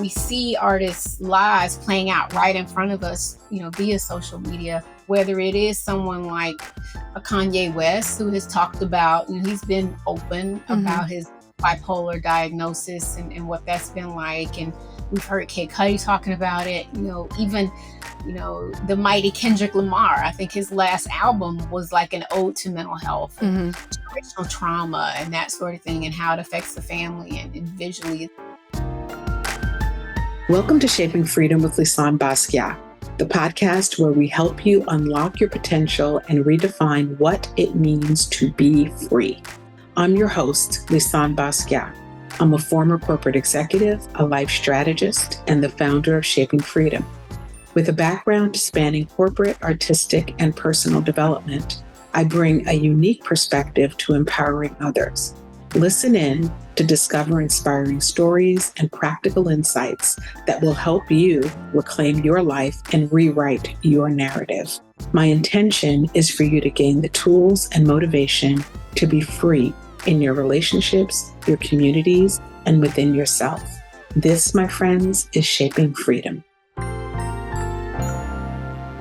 we see artists' lives playing out right in front of us, via social media, whether it is someone like a Kanye West who has talked about, he's been open about his bipolar diagnosis and what that's been like. And we've heard Kid Cudi talking about it, even the mighty Kendrick Lamar. I think his last album was like an ode to mental health, and generational trauma and that sort of thing, and how it affects the family and visually. Welcome to Shaping Freedom with Lisane Basquiat, the podcast where we help you unlock your potential and redefine what it means to be free. I'm your host, Lisane Basquiat. I'm a former corporate executive, a life strategist, and the founder of Shaping Freedom. With a background spanning corporate, artistic, and personal development, I bring a unique perspective to empowering others. Listen in to discover inspiring stories and practical insights that will help you reclaim your life and rewrite your narrative. My intention is for you to gain the tools and motivation to be free in your relationships, your communities, and within yourself. This, my friends, is Shaping Freedom.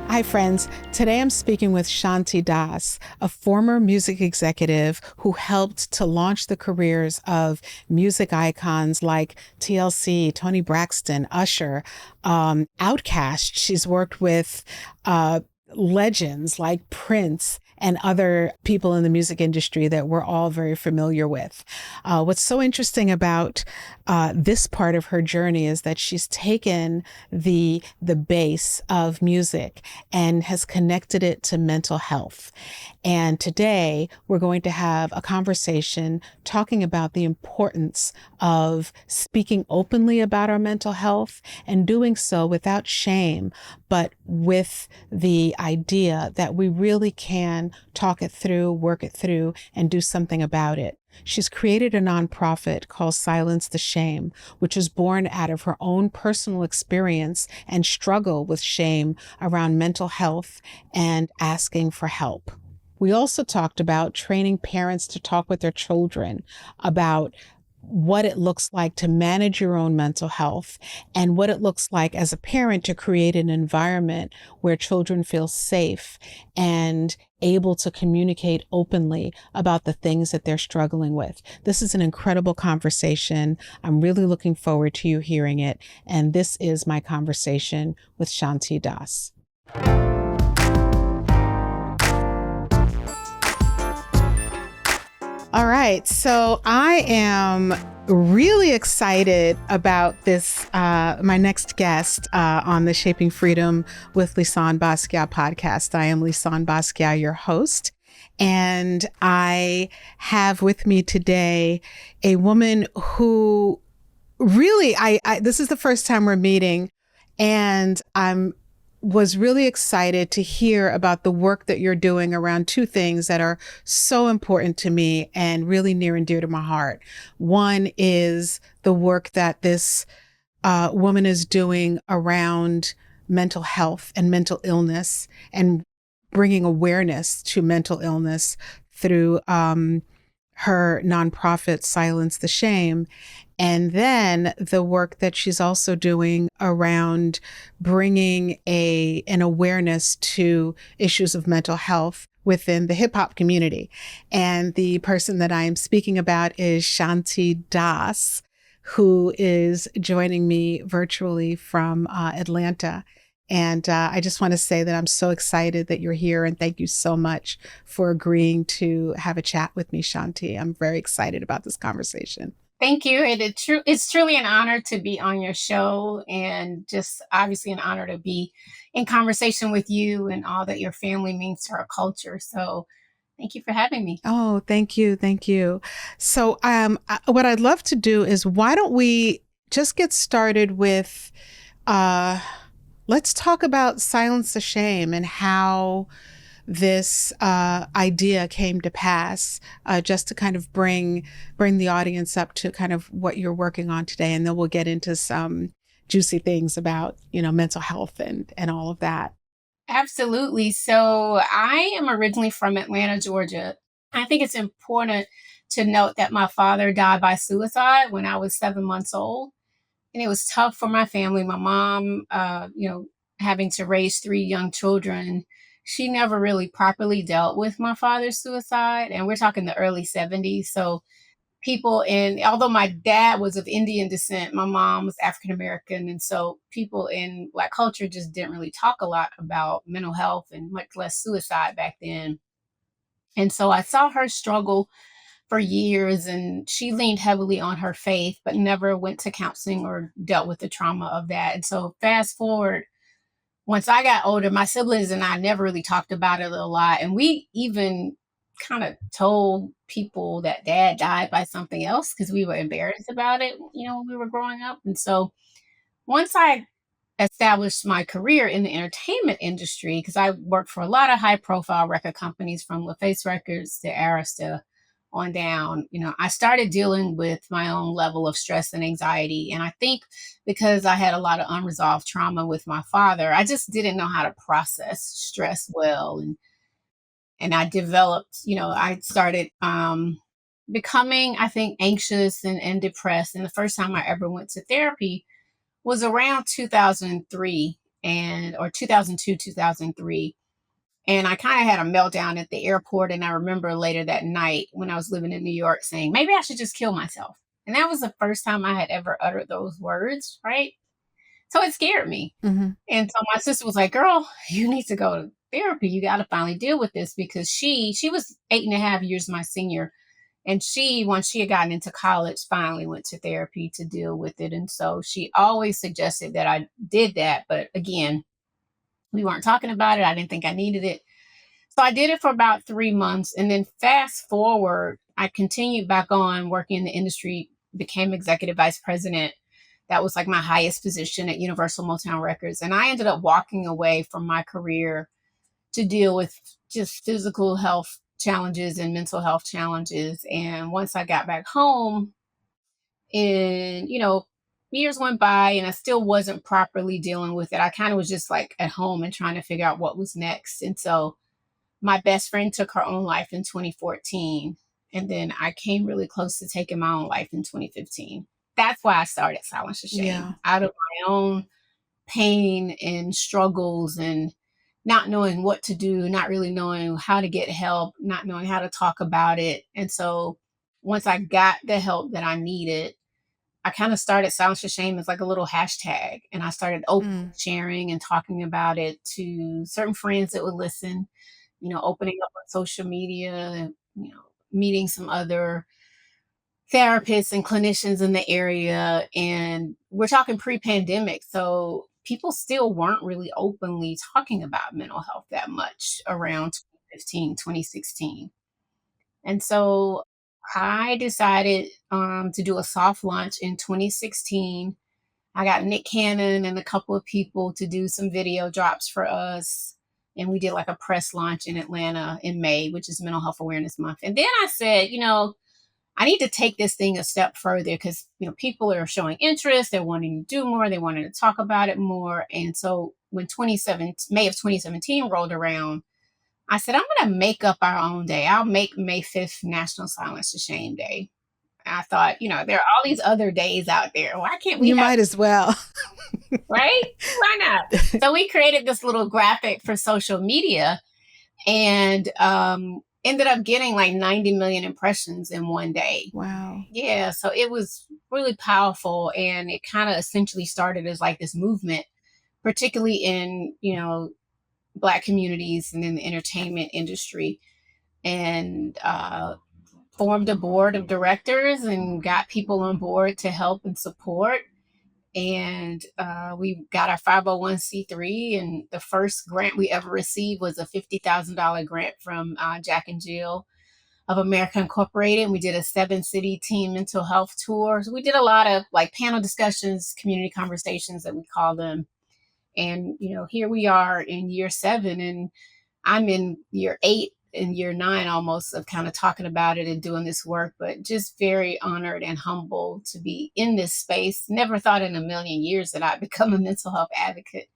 Hi, friends. Today I'm speaking with Shanti Das, a former music executive who helped to launch the careers of music icons like TLC, Toni Braxton, Usher, Outkast. She's worked with legends like Prince and other people in the music industry that we're all very familiar with. What's so interesting about this part of her journey is that she's taken the base of music and has connected it to mental health. And today we're going to have a conversation talking about the importance of speaking openly about our mental health and doing so without shame, but with the idea that we really can talk it through, work it through, and do something about it. She's created a nonprofit called Silence the Shame, which is born out of her own personal experience and struggle with shame around mental health and asking for help. We also talked about training parents to talk with their children about what it looks like to manage your own mental health and what it looks like as a parent to create an environment where children feel safe and able to communicate openly about the things that they're struggling with. This is an incredible conversation. I'm really looking forward to you hearing it. And this is my conversation with Shanti Das. All right, so I am really excited about this, my next guest on the Shaping Freedom with Lisane Basquiat podcast. I am Lisane Basquiat, your host, and I have with me today a woman who really, this is the first time we're meeting, and was really excited to hear about the work that you're doing around two things that are so important to me and really near and dear to my heart. One is the work that this woman is doing around mental health and mental illness and bringing awareness to mental illness through her nonprofit, Silence the Shame. And then the work that she's also doing around bringing an awareness to issues of mental health within the hip hop community. And the person that I am speaking about is Shanti Das, who is joining me virtually from Atlanta. And I just want to say that I'm so excited that you're here, and thank you so much for agreeing to have a chat with me, Shanti. I'm very excited about this conversation. Thank you. It's truly an honor to be on your show, and just obviously an honor to be in conversation with you and all that your family means to our culture. So thank you for having me. Oh, thank you. Thank you. So what I'd love to do is, why don't we just get started with, let's talk about Silence the Shame and how this idea came to pass, just to kind of bring the audience up to kind of what you're working on today. And then we'll get into some juicy things about, mental health and all of that. Absolutely. So I am originally from Atlanta, Georgia. I think it's important to note that my father died by suicide when I was 7 months old. and it was tough for my family. My mom, having to raise three young children, she never really properly dealt with my father's suicide. And we're talking the early 70s. So although my dad was of Indian descent, my mom was African American. And so people in Black culture just didn't really talk a lot about mental health and much less suicide back then. And so I saw her struggle for years, and she leaned heavily on her faith, but never went to counseling or dealt with the trauma of that. And so fast forward, once I got older, my siblings and I never really talked about it a lot. And we even kind of told people that dad died by something else because we were embarrassed about it, when we were growing up. And so once I established my career in the entertainment industry, because I worked for a lot of high profile record companies from LaFace Records to Arista on down, I started dealing with my own level of stress and anxiety. And I think because I had a lot of unresolved trauma with my father, I just didn't know how to process stress well. And I developed, I started becoming, I think, anxious and depressed. And the first time I ever went to therapy was around 2003 or 2002, 2003. And I kind of had a meltdown at the airport. And I remember later that night when I was living in New York saying, maybe I should just kill myself. And that was the first time I had ever uttered those words, right? So it scared me. Mm-hmm. And so my sister was like, girl, you need to go to therapy. You got to finally deal with this, because she was 8.5 years my senior. And once she had gotten into college, finally went to therapy to deal with it. And so she always suggested that I did that. But again, we weren't talking about it. I didn't think I needed it. So I did it for about 3 months. And then fast forward, I continued back on working in the industry, became executive vice president. That was like my highest position at Universal Motown Records. And I ended up walking away from my career to deal with just physical health challenges and mental health challenges. And once I got back home, and years went by and I still wasn't properly dealing with it. I kind of was just like at home and trying to figure out what was next. And so my best friend took her own life in 2014. And then I came really close to taking my own life in 2015. That's why I started Silence the Shame, out of my own pain and struggles and not knowing what to do, not really knowing how to get help, not knowing how to talk about it. And so once I got the help that I needed, I kind of started Silence the Shame as like a little hashtag. And I started open sharing and talking about it to certain friends that would listen, opening up on social media and, meeting some other therapists and clinicians in the area. And we're talking pre-pandemic. So people still weren't really openly talking about mental health that much around 2015, 2016. And so I decided to do a soft launch in 2016. I got Nick Cannon and a couple of people to do some video drops for us. And we did like a press launch in Atlanta in May, which is Mental Health Awareness Month. And then I said, I need to take this thing a step further because, people are showing interest. They're wanting to do more. They wanted to talk about it more. And so when May of 2017 rolled around, I said, I'm going to make up our own day. I'll make May 5th National Silence the Shame Day. And I thought, there are all these other days out there. Why can't we? You might as well. Right? Why not? So we created this little graphic for social media and ended up getting like 90 million impressions in one day. Wow. Yeah. So it was really powerful. And it kind of essentially started as like this movement, particularly in, Black communities and in the entertainment industry, and formed a board of directors and got people on board to help and support. And we got our 501c3, and the first grant we ever received was a $50,000 grant from Jack and Jill of America Incorporated. And we did a 7-city teen mental health tour. So we did a lot of like panel discussions, community conversations that we call them. And, here we are in year 7, and I'm in year 8 and year 9 almost of kind of talking about it and doing this work, but just very honored and humbled to be in this space. Never thought in a million years that I'd become a mental health advocate,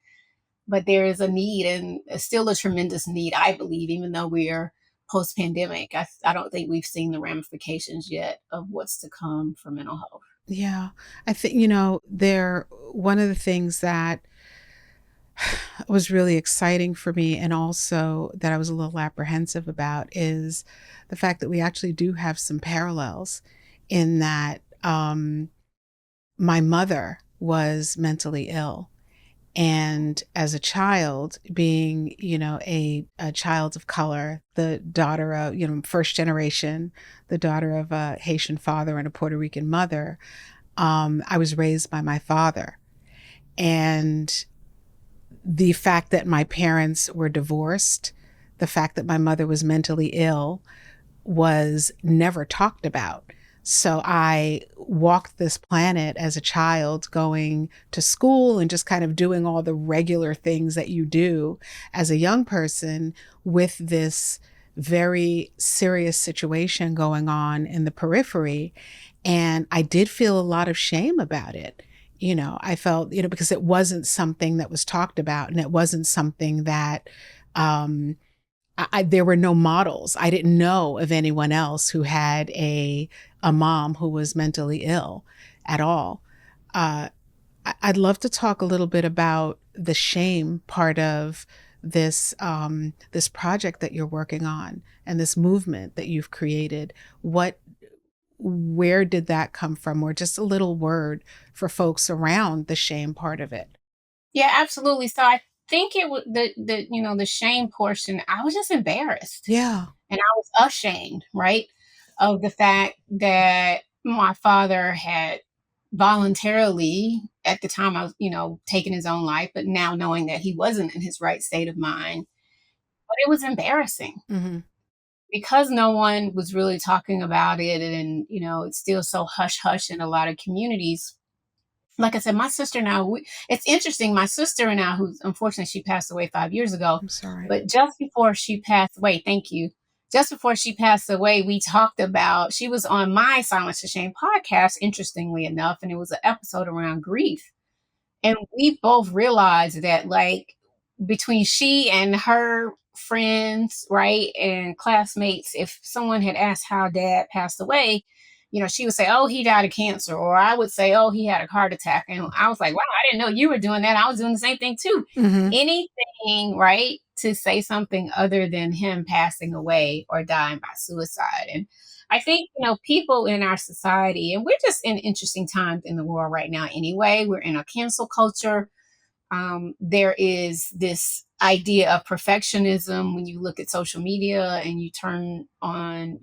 but there is a need, and still a tremendous need, I believe, even though we are post-pandemic. I don't think we've seen the ramifications yet of what's to come for mental health. Yeah. I think, one of the things that was really exciting for me and also that I was a little apprehensive about is the fact that we actually do have some parallels in that my mother was mentally ill. And as a child, being, a child of color, the daughter of, first generation, the daughter of a Haitian father and a Puerto Rican mother, I was raised by my father. And the fact that my parents were divorced, the fact that my mother was mentally ill was never talked about. So I walked this planet as a child, going to school and just kind of doing all the regular things that you do as a young person, with this very serious situation going on in the periphery. And I did feel a lot of shame about it. I felt, because it wasn't something that was talked about, and it wasn't something that, there were no models. I didn't know of anyone else who had a mom who was mentally ill at all. Uh, I'd love to talk a little bit about the shame part of this project that you're working on and this movement that you've created. Where did that come from, or just a little word for folks around the shame part of it? Yeah, absolutely. So I think it was the shame portion. I was just embarrassed Yeah. and I was ashamed, right, of the fact that my father had voluntarily, at the time I was, taking his own life, but now knowing that he wasn't in his right state of mind. But it was embarrassing Mm-hmm. because no one was really talking about it, and it's still so hush hush in a lot of communities. Like I said, my sister and I, it's interesting. My sister and I, who unfortunately she passed away 5 years ago, I'm sorry. but just before she passed away, thank you. Just before she passed away, we talked about, she was on my Silence to Shame podcast, interestingly enough, and it was an episode around grief. And we both realized that, like, between she and her friends, right, and classmates, if someone had asked how dad passed away, she would say, "Oh, he died of cancer," or I would say, "Oh, he had a heart attack." And I was like, "Wow, I didn't know you were doing that. I was doing the same thing too." Mm-hmm. Anything, right, to say something other than him passing away or dying by suicide. And I think, people in our society, and we're just in interesting times in the world right now anyway. We're in a cancel culture. There is this idea of perfectionism when you look at social media and you turn on,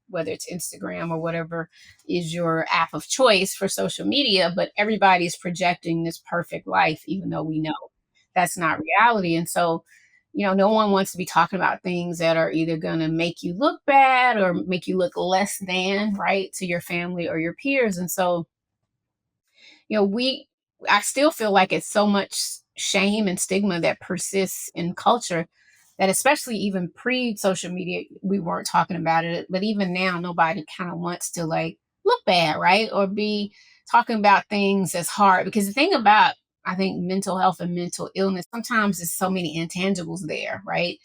whether it's Instagram or whatever is your app of choice for social media, but everybody's projecting this perfect life, even though we know that's not reality. And so, no one wants to be talking about things that are either going to make you look bad or make you look less than, right, to your family or your peers. And so, you know, we I still feel like it's so much shame and stigma that persists in culture that, especially even pre-social media, we weren't talking about it. But even now, nobody kind of wants to, like, look bad, right? Or be talking about things as hard. Because the thing about, I think, mental health and mental illness, sometimes there's so many intangibles there, right?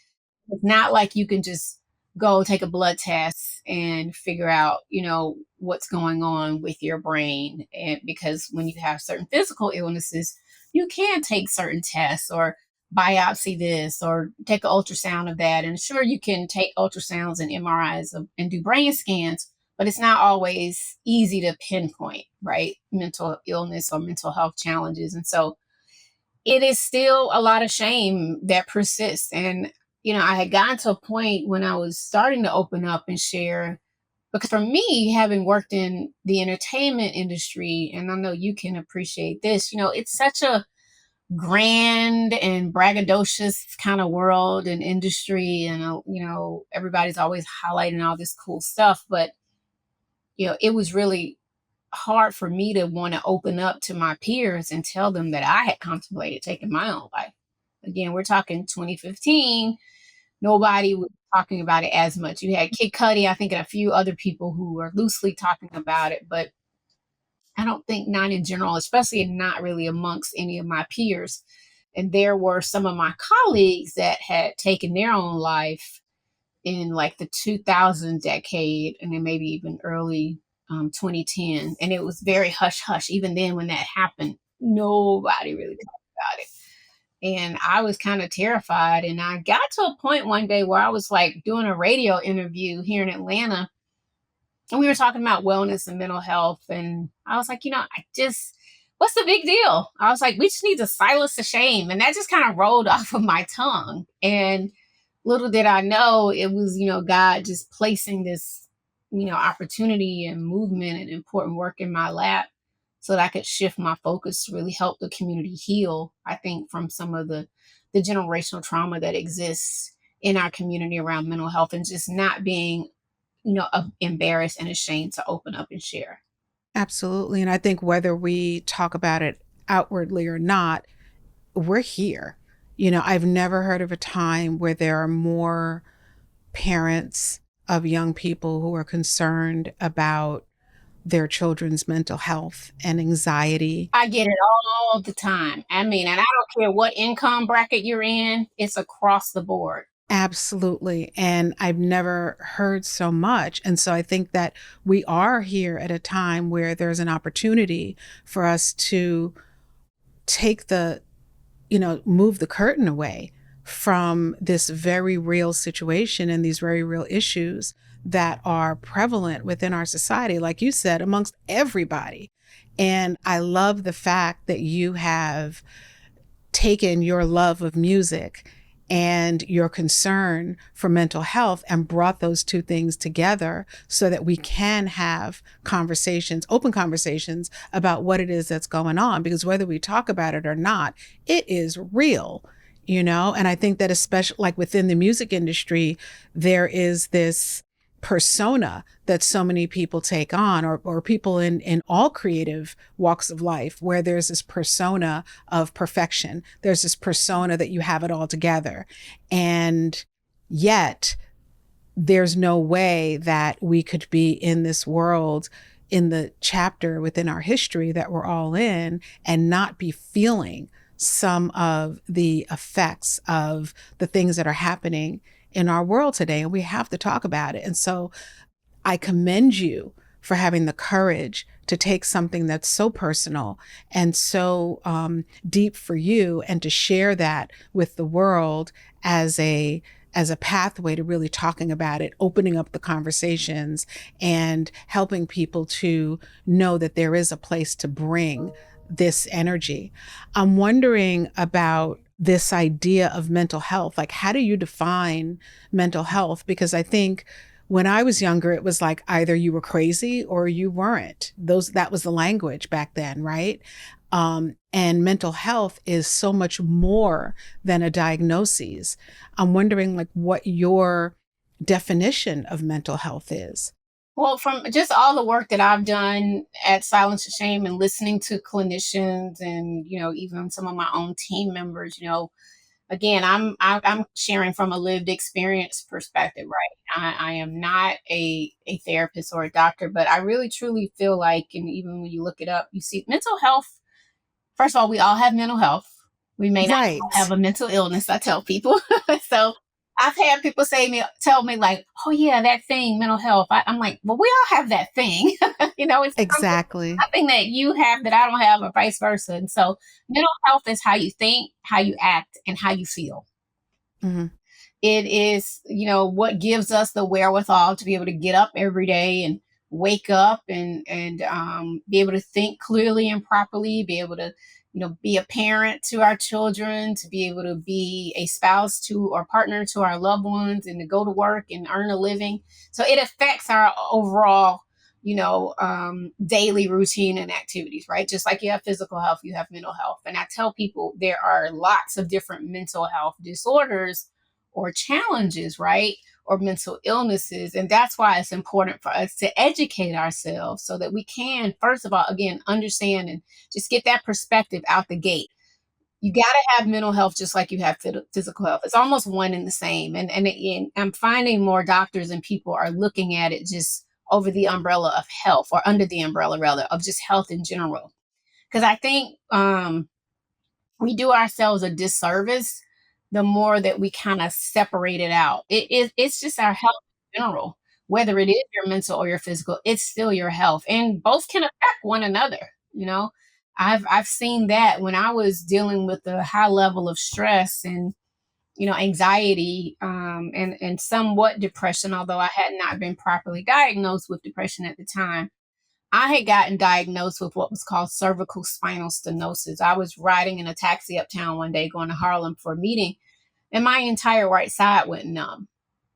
It's not like you can just go take a blood test and figure out, what's going on with your brain. And because when you have certain physical illnesses, you can take certain tests or biopsy this or take an ultrasound of that. And sure, you can take ultrasounds and MRIs and do brain scans, but it's not always easy to pinpoint, right? Mental illness or mental health challenges. And so it is still a lot of shame that persists. And, I had gotten to a point when I was starting to open up and share, because for me, having worked in the entertainment industry, and I know you can appreciate this, it's such a grand and braggadocious kind of world and industry. And, everybody's always highlighting all this cool stuff. But, it was really hard for me to want to open up to my peers and tell them that I had contemplated taking my own life. Again, we're talking 2015. Nobody was talking about it as much. You had Kid Cudi, I think, and a few other people who were loosely talking about it, but I don't think not in general, especially not really amongst any of my peers. And there were some of my colleagues that had taken their own life in, like, the 2000 decade, and then maybe even early 2010, and it was very hush hush. Even then, when that happened, nobody really talked about it. And I was kind of terrified. And I got to a point one day where I was like doing a radio interview here in Atlanta, and we were talking about wellness and mental health. And I was like, what's the big deal? I was like, we just need to silence the shame. And that just kind of rolled off of my tongue. And little did I know it was, God just placing this, opportunity and movement and important work in my lap so that I could shift my focus to really help the community heal, I think, from some of the generational trauma that exists in our community around mental health, and just not being, embarrassed and ashamed to open up and share. Absolutely. And I think whether we talk about it outwardly or not, we're here. I've never heard of a time where there are more parents of young people who are concerned about their children's mental health and anxiety. I get it all the time. I mean, and I don't care what income bracket you're in, it's across the board. Absolutely. And I've never heard so much. And so I think that we are here at a time where there's an opportunity for us to take move the curtain away from this very real situation and these very real issues that are prevalent within our society, like you said, amongst everybody. And I love the fact that you have taken your love of music and your concern for mental health and brought those two things together so that we can have conversations, open conversations about what it is that's going on. Because whether we talk about it or not, it is real, And I think that especially like within the music industry, there is this persona that so many people take on, or people in all creative walks of life, where there's this persona of perfection. There's this persona that you have it all together. And yet there's no way that we could be in this world, in the chapter within our history that we're all in, and not be feeling some of the effects of the things that are happening in our world today. And we have to talk about it. And so I commend you for having the courage to take something that's so personal and so deep for you, and to share that with the world as a pathway to really talking about it, opening up the conversations, and helping people to know that there is a place to bring this energy. I'm wondering about this idea of mental health. Like, how do you define mental health? Because I think when I was younger, it was like either you were crazy or you weren't. That was the language back then, right? And mental health is so much more than a diagnosis. I'm wondering like what your definition of mental health is. Well, from just all the work that I've done at Silence the Shame and listening to clinicians and, even some of my own team members, again, I'm sharing from a lived experience perspective, right? I am not a therapist or a doctor, but I really truly feel like, and even when you look it up, you see mental health. First of all, we all have mental health. We may not Right. have a mental illness, I tell people. So I've had people tell me like, oh yeah, that thing, mental health. I'm like, well, we all have that thing. It's Exactly. something that you have that I don't have, or vice versa. And so mental health is how you think, how you act, and how you feel. Mm-hmm. It is, what gives us the wherewithal to be able to get up every day and wake up and be able to think clearly and properly, be able to, be a parent to our children, to be able to be a spouse to or partner to our loved ones, and to go to work and earn a living. So it affects our overall, daily routine and activities, right? Just like you have physical health, you have mental health. And I tell people there are lots of different mental health disorders or challenges, right? Or mental illnesses. And that's why it's important for us to educate ourselves so that we can, first of all, again, understand and just get that perspective out the gate. You got to have mental health just like you have physical health. It's almost one and the same. And I'm finding more doctors and people are looking at it just over the umbrella of health, or under the umbrella rather of just health in general. Because I think we do ourselves a disservice the more that we kind of separate it out. It's just our health in general. whether it is your mental or your physical, it's still your health, and both can affect one another. I've seen that when I was dealing with a high level of stress and anxiety, and somewhat depression, although I had not been properly diagnosed with depression at the time. I had gotten diagnosed with what was called cervical spinal stenosis. I was riding in a taxi uptown one day going to Harlem for a meeting, and my entire right side went numb.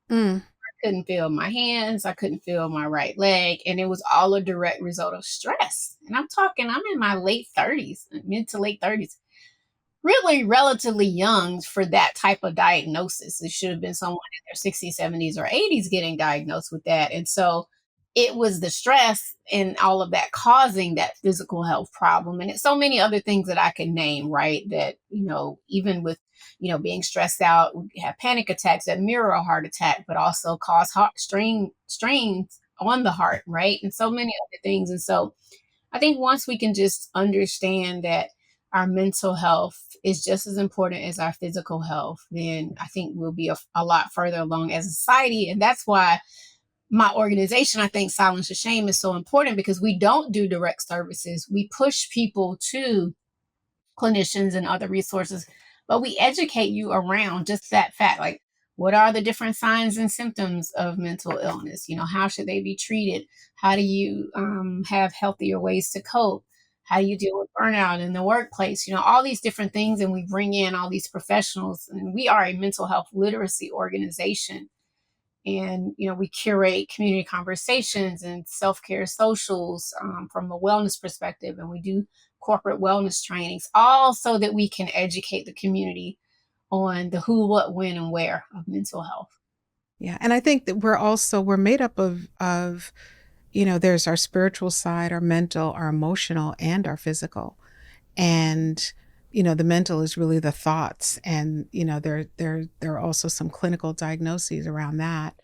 Mm. I couldn't feel my hands. I couldn't feel my right leg. And it was all a direct result of stress. And I'm in my late 30s, mid to late 30s, really relatively young for that type of diagnosis. It should have been someone in their 60s, 70s, or 80s getting diagnosed with that. And so it was the stress and all of that causing that physical health problem. And it's so many other things that I can name, right? That, even with, being stressed out, we have panic attacks that mirror a heart attack, but also cause heart strains on the heart, right? And so many other things. And so I think once we can just understand that our mental health is just as important as our physical health, then I think we'll be a lot further along as a society. And that's why my organization, I think Silence the Shame, is so important, because we don't do direct services. We push people to clinicians and other resources, but we educate you around just that fact. Like, what are the different signs and symptoms of mental illness? How should they be treated? How do you have healthier ways to cope? How do you deal with burnout in the workplace? All these different things. And we bring in all these professionals, and we are a mental health literacy organization. And, we curate community conversations and self-care socials from a wellness perspective. And we do corporate wellness trainings, all so that we can educate the community on the who, what, when, and where of mental health. Yeah. And I think that we're made up of, there's our spiritual side, our mental, our emotional, and our physical. And, the mental is really the thoughts. And, there are also some clinical diagnoses around that.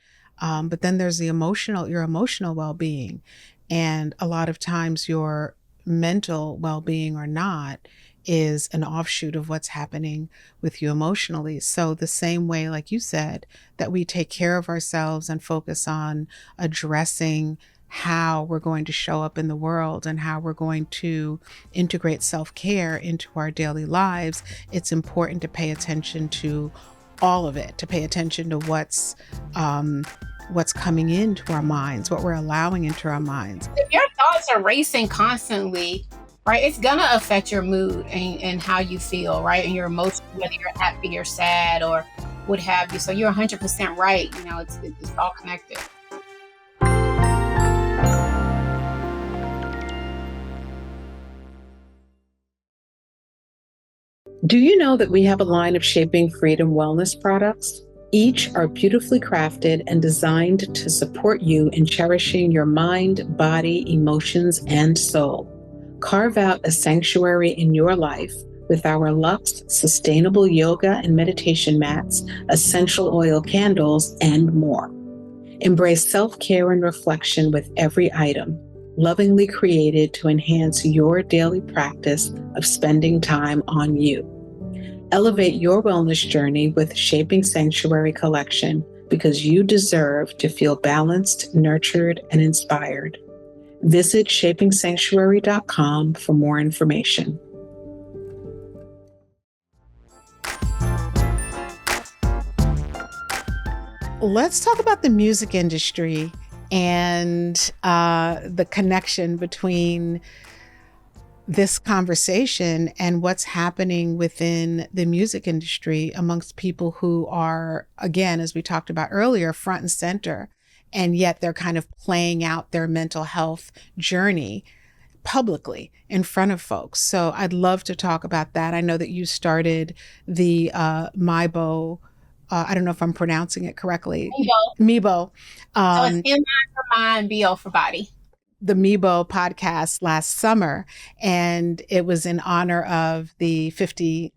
But then there's your emotional well-being. And a lot of times your mental well-being or not is an offshoot of what's happening with you emotionally. So the same way, like you said, that we take care of ourselves and focus on addressing how we're going to show up in the world and how we're going to integrate self-care into our daily lives, it's important to pay attention to all of it, to pay attention to what's coming into our minds, what we're allowing into our minds. If your thoughts are racing constantly, right, it's gonna affect your mood and how you feel, right? And your emotions, whether you're happy or sad or what have you. So you're 100% right. It's all connected. Do you know that we have a line of Shaping Freedom wellness products? Each are beautifully crafted and designed to support you in cherishing your mind, body, emotions, and soul. Carve out a sanctuary in your life with our Luxe sustainable yoga and meditation mats, essential oil candles, and more. Embrace self-care and reflection with every item, lovingly created to enhance your daily practice of spending time on you. Elevate your wellness journey with Shaping Sanctuary Collection, because you deserve to feel balanced, nurtured, and inspired. Visit shapingsanctuary.com for more information. Let's talk about the music industry and the connection between this conversation and what's happening within the music industry amongst people who are, again, as we talked about earlier, front and center, and yet they're kind of playing out their mental health journey publicly in front of folks. So I'd love to talk about that. I know that you started the MIBO, I don't know if I'm pronouncing it correctly. MIBO. So it's M-I for mind, B-O for body. The MIBO podcast last summer, and it was in honor of the 50th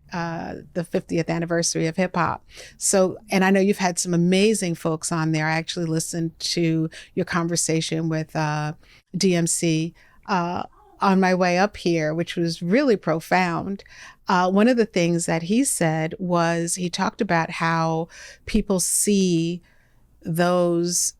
anniversary of hip hop. So, and I know you've had some amazing folks on there. I actually listened to your conversation with DMC on my way up here, which was really profound. One of the things that he said was he talked about how people see those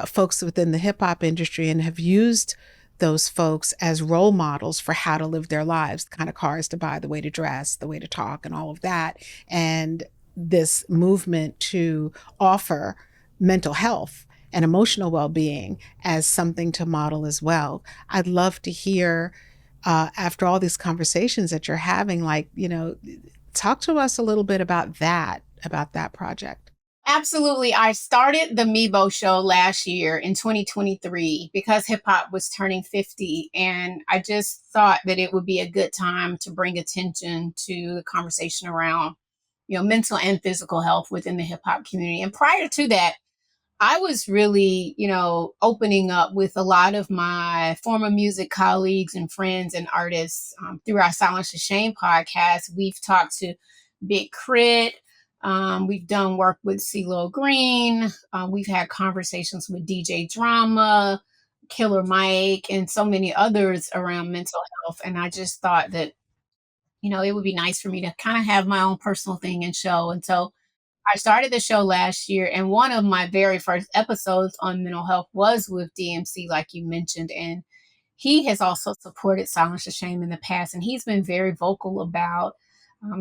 folks within the hip hop industry and have used those folks as role models for how to live their lives, the kind of cars to buy, the way to dress, the way to talk, and all of that. And this movement to offer mental health and emotional well-being as something to model as well. I'd love to hear, after all these conversations that you're having, like, talk to us a little bit about that project. Absolutely. I started the Mebo show last year in 2023 because hip hop was turning 50. And I just thought that it would be a good time to bring attention to the conversation around, mental and physical health within the hip hop community. And prior to that, I was really, opening up with a lot of my former music colleagues and friends and artists through our Silence to Shame podcast. We've talked to Big Crit. We've done work with CeeLo Green. We've had conversations with DJ Drama, Killer Mike, and so many others around mental health. And I just thought that, it would be nice for me to kind of have my own personal thing and show. And so I started the show last year, and one of my very first episodes on mental health was with DMC, like you mentioned. And he has also supported Silence to Shame in the past, and he's been very vocal about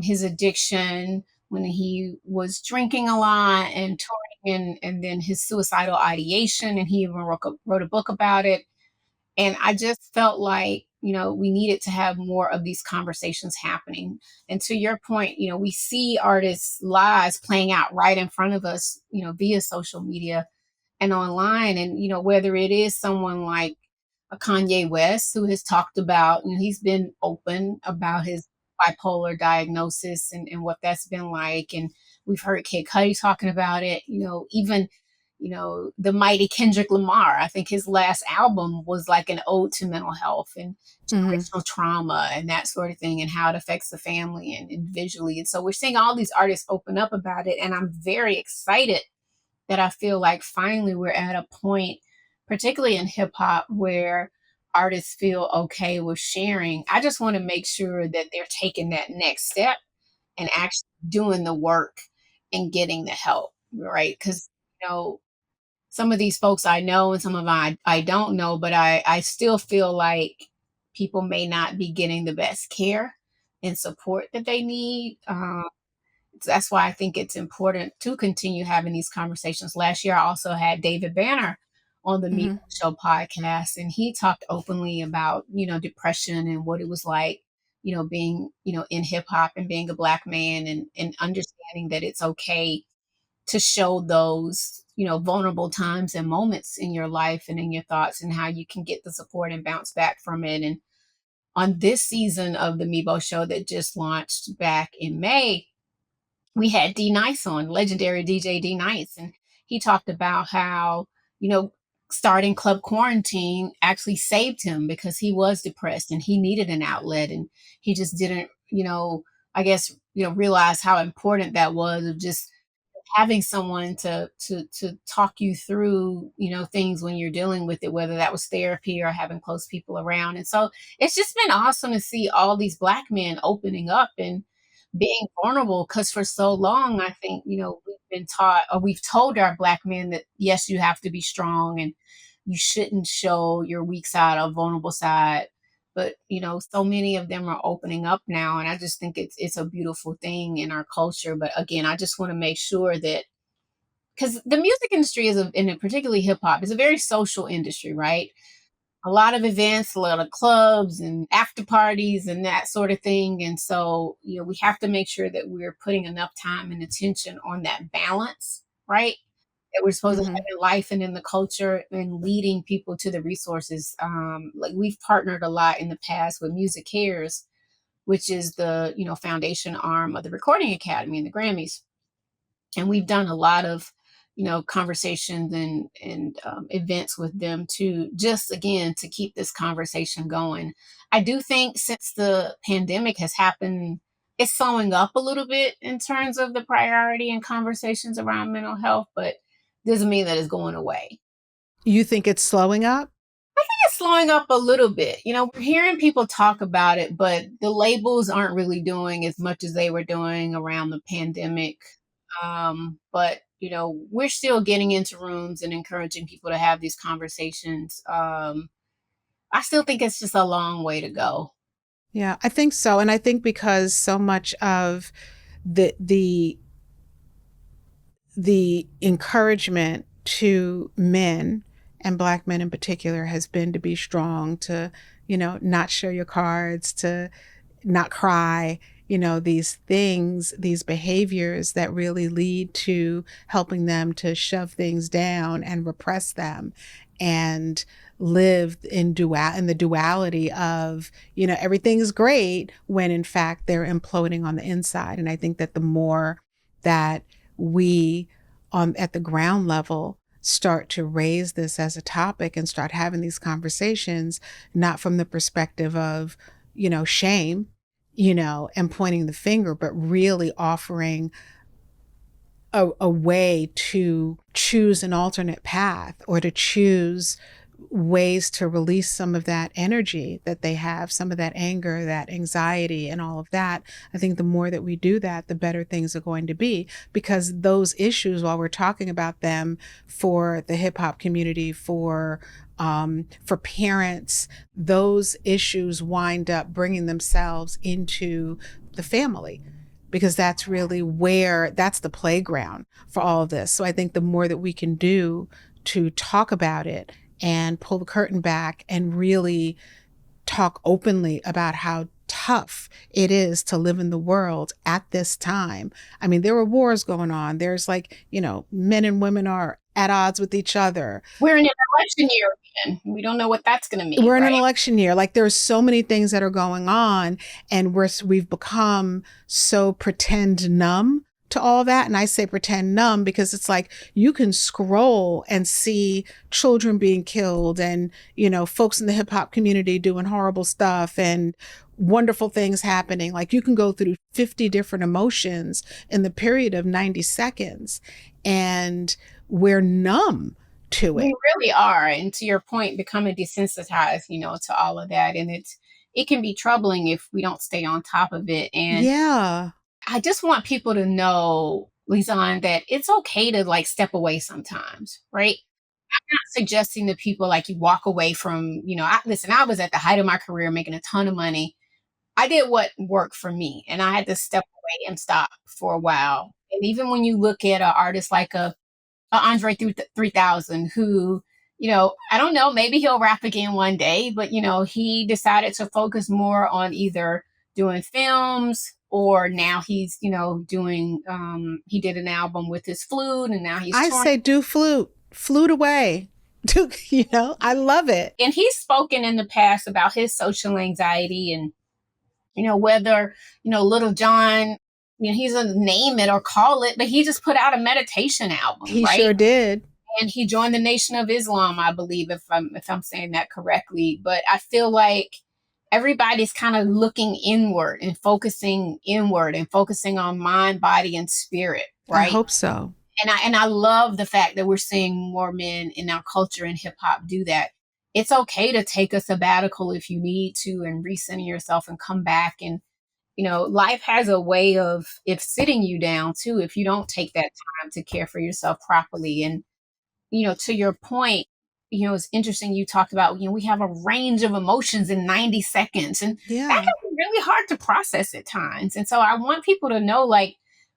his addiction when he was drinking a lot and touring, and then his suicidal ideation. And he even wrote a book about it. And I just felt like, we needed to have more of these conversations happening. And to your point, we see artists' lives playing out right in front of us, via social media and online. And, whether it is someone like a Kanye West who has talked about, he's been open about his bipolar diagnosis and what that's been like. And we've heard Kid Cudi talking about it, even the mighty Kendrick Lamar. I think his last album was like an ode to mental health and generational trauma and that sort of thing, and how it affects the family and individually. And so we're seeing all these artists open up about it. And I'm very excited that I feel like finally we're at a point, particularly in hip hop, where artists feel okay with sharing. I just want to make sure that they're taking that next step and actually doing the work and getting the help, right? Because, some of these folks I know and some of them I don't know, but I still feel like people may not be getting the best care and support that they need. That's why I think it's important to continue having these conversations. Last year, I also had David Banner on the Meet Show podcast, and he talked openly about, depression and what it was like, being, in hip hop and being a Black man, and understanding that it's okay to show those, vulnerable times and moments in your life and in your thoughts, and how you can get the support and bounce back from it. And on this season of the Mebo show that just launched back in May, we had D Nice on, legendary DJ D Nice, and he talked about how, starting Club Quarantine actually saved him because he was depressed and he needed an outlet, and he just didn't, I guess, realize how important that was, of just having someone to talk you through, things when you're dealing with it, whether that was therapy or having close people around. And so it's just been awesome to see all these Black men opening up and being vulnerable, because for so long, I think, we've been taught, or we've told our Black men that, yes, you have to be strong and you shouldn't show your weak side or vulnerable side. But, so many of them are opening up now. And I just think it's a beautiful thing in our culture. But again, I just want to make sure that, because the music industry and particularly hip hop, is a very social industry, right? A lot of events, a lot of clubs and after parties and that sort of thing. And so, we have to make sure that we're putting enough time and attention on that balance, right? That we're supposed to have in life and in the culture, and leading people to the resources. Like we've partnered a lot in the past with Music Cares, which is the, foundation arm of the Recording Academy and the Grammys. And we've done a lot of, conversations and events with them to just, again, to keep this conversation going. I do think since the pandemic has happened, it's slowing up a little bit in terms of the priority and conversations around mental health, but doesn't mean that it's going away. You think it's slowing up? I think it's slowing up a little bit. We're hearing people talk about it, but the labels aren't really doing as much as they were doing around the pandemic. But we're still getting into rooms and encouraging people to have these conversations. I still think it's just a long way to go. Yeah, I think so. And I think because so much of the the encouragement to men, and Black men in particular, has been to be strong, to, not show your cards, to not cry, these things, these behaviors that really lead to helping them to shove things down and repress them and live in the duality of, everything's great when in fact they're imploding on the inside. And I think that the more that we at the ground level start to raise this as a topic and start having these conversations, not from the perspective of, shame, and pointing the finger, but really offering a way to choose an alternate path, or to choose ways to release some of that energy that they have, some of that anger, that anxiety, and all of that. I think the more that we do that, the better things are going to be, because those issues, while we're talking about them for the hip hop community, for parents, those issues wind up bringing themselves into the family, because that's really that's the playground for all of this. So I think the more that we can do to talk about it and pull the curtain back and really talk openly about how tough it is to live in the world at this time. I mean, there are wars going on. There's men and women are at odds with each other. We're in an election year again. We don't know what that's going to mean. We're in an election year. There's so many things that are going on, and we've become so pretend numb to all that. And I say pretend numb because it's you can scroll and see children being killed, and, folks in the hip hop community doing horrible stuff, and wonderful things happening. You can go through 50 different emotions in the period of 90 seconds, and we're numb to it. We really are. And to your point, becoming desensitized, to all of that. And it can be troubling if we don't stay on top of it. And yeah, I just want people to know, Lisane, that it's okay to step away sometimes, right? I'm not suggesting to people you walk away from, I was at the height of my career making a ton of money. I did what worked for me, and I had to step away and stop for a while. And even when you look at an artist like a Andre 3000, who, I don't know, maybe he'll rap again one day, but, he decided to focus more on either doing films, or now he's, doing, he did an album with his flute, and now he's say do flute away. I love it. And he's spoken in the past about his social anxiety, and, whether, Little John, he's a name it or call it, but he just put out a meditation album. He right? Sure did. And he joined the Nation of Islam, I believe, if I'm saying that correctly. But I feel like everybody's kind of looking inward and focusing on mind, body, and spirit. Right? I hope so. And I love the fact that we're seeing more men in our culture and hip hop do that. It's okay to take a sabbatical if you need to, and recenter yourself and come back. And, life has a way of sitting you down too, if you don't take that time to care for yourself properly. And, to your point, it's interesting you talked about, we have a range of emotions in 90 seconds, and that can be really hard to process at times. And so I want people to know,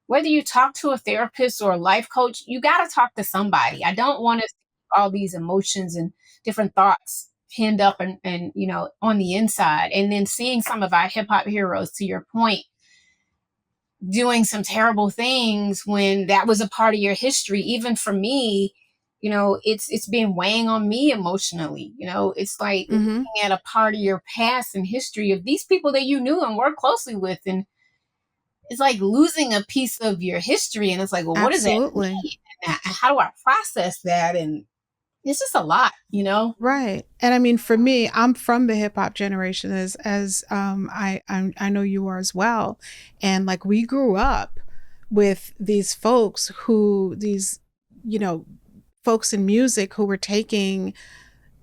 whether you talk to a therapist or a life coach, you got to talk to somebody. I don't want to see all these emotions and different thoughts pinned up and on the inside. And then seeing some of our hip hop heroes, to your point, doing some terrible things when that was a part of your history. Even for me, it's been weighing on me emotionally. It's looking at a part of your past and history of these people that you knew and worked closely with, and it's losing a piece of your history. And it's well, what does that mean? And how do I process that? And it's just a lot, Right. And I mean, for me, I'm from the hip hop generation, as I know you are as well. And we grew up with these folks folks in music who were taking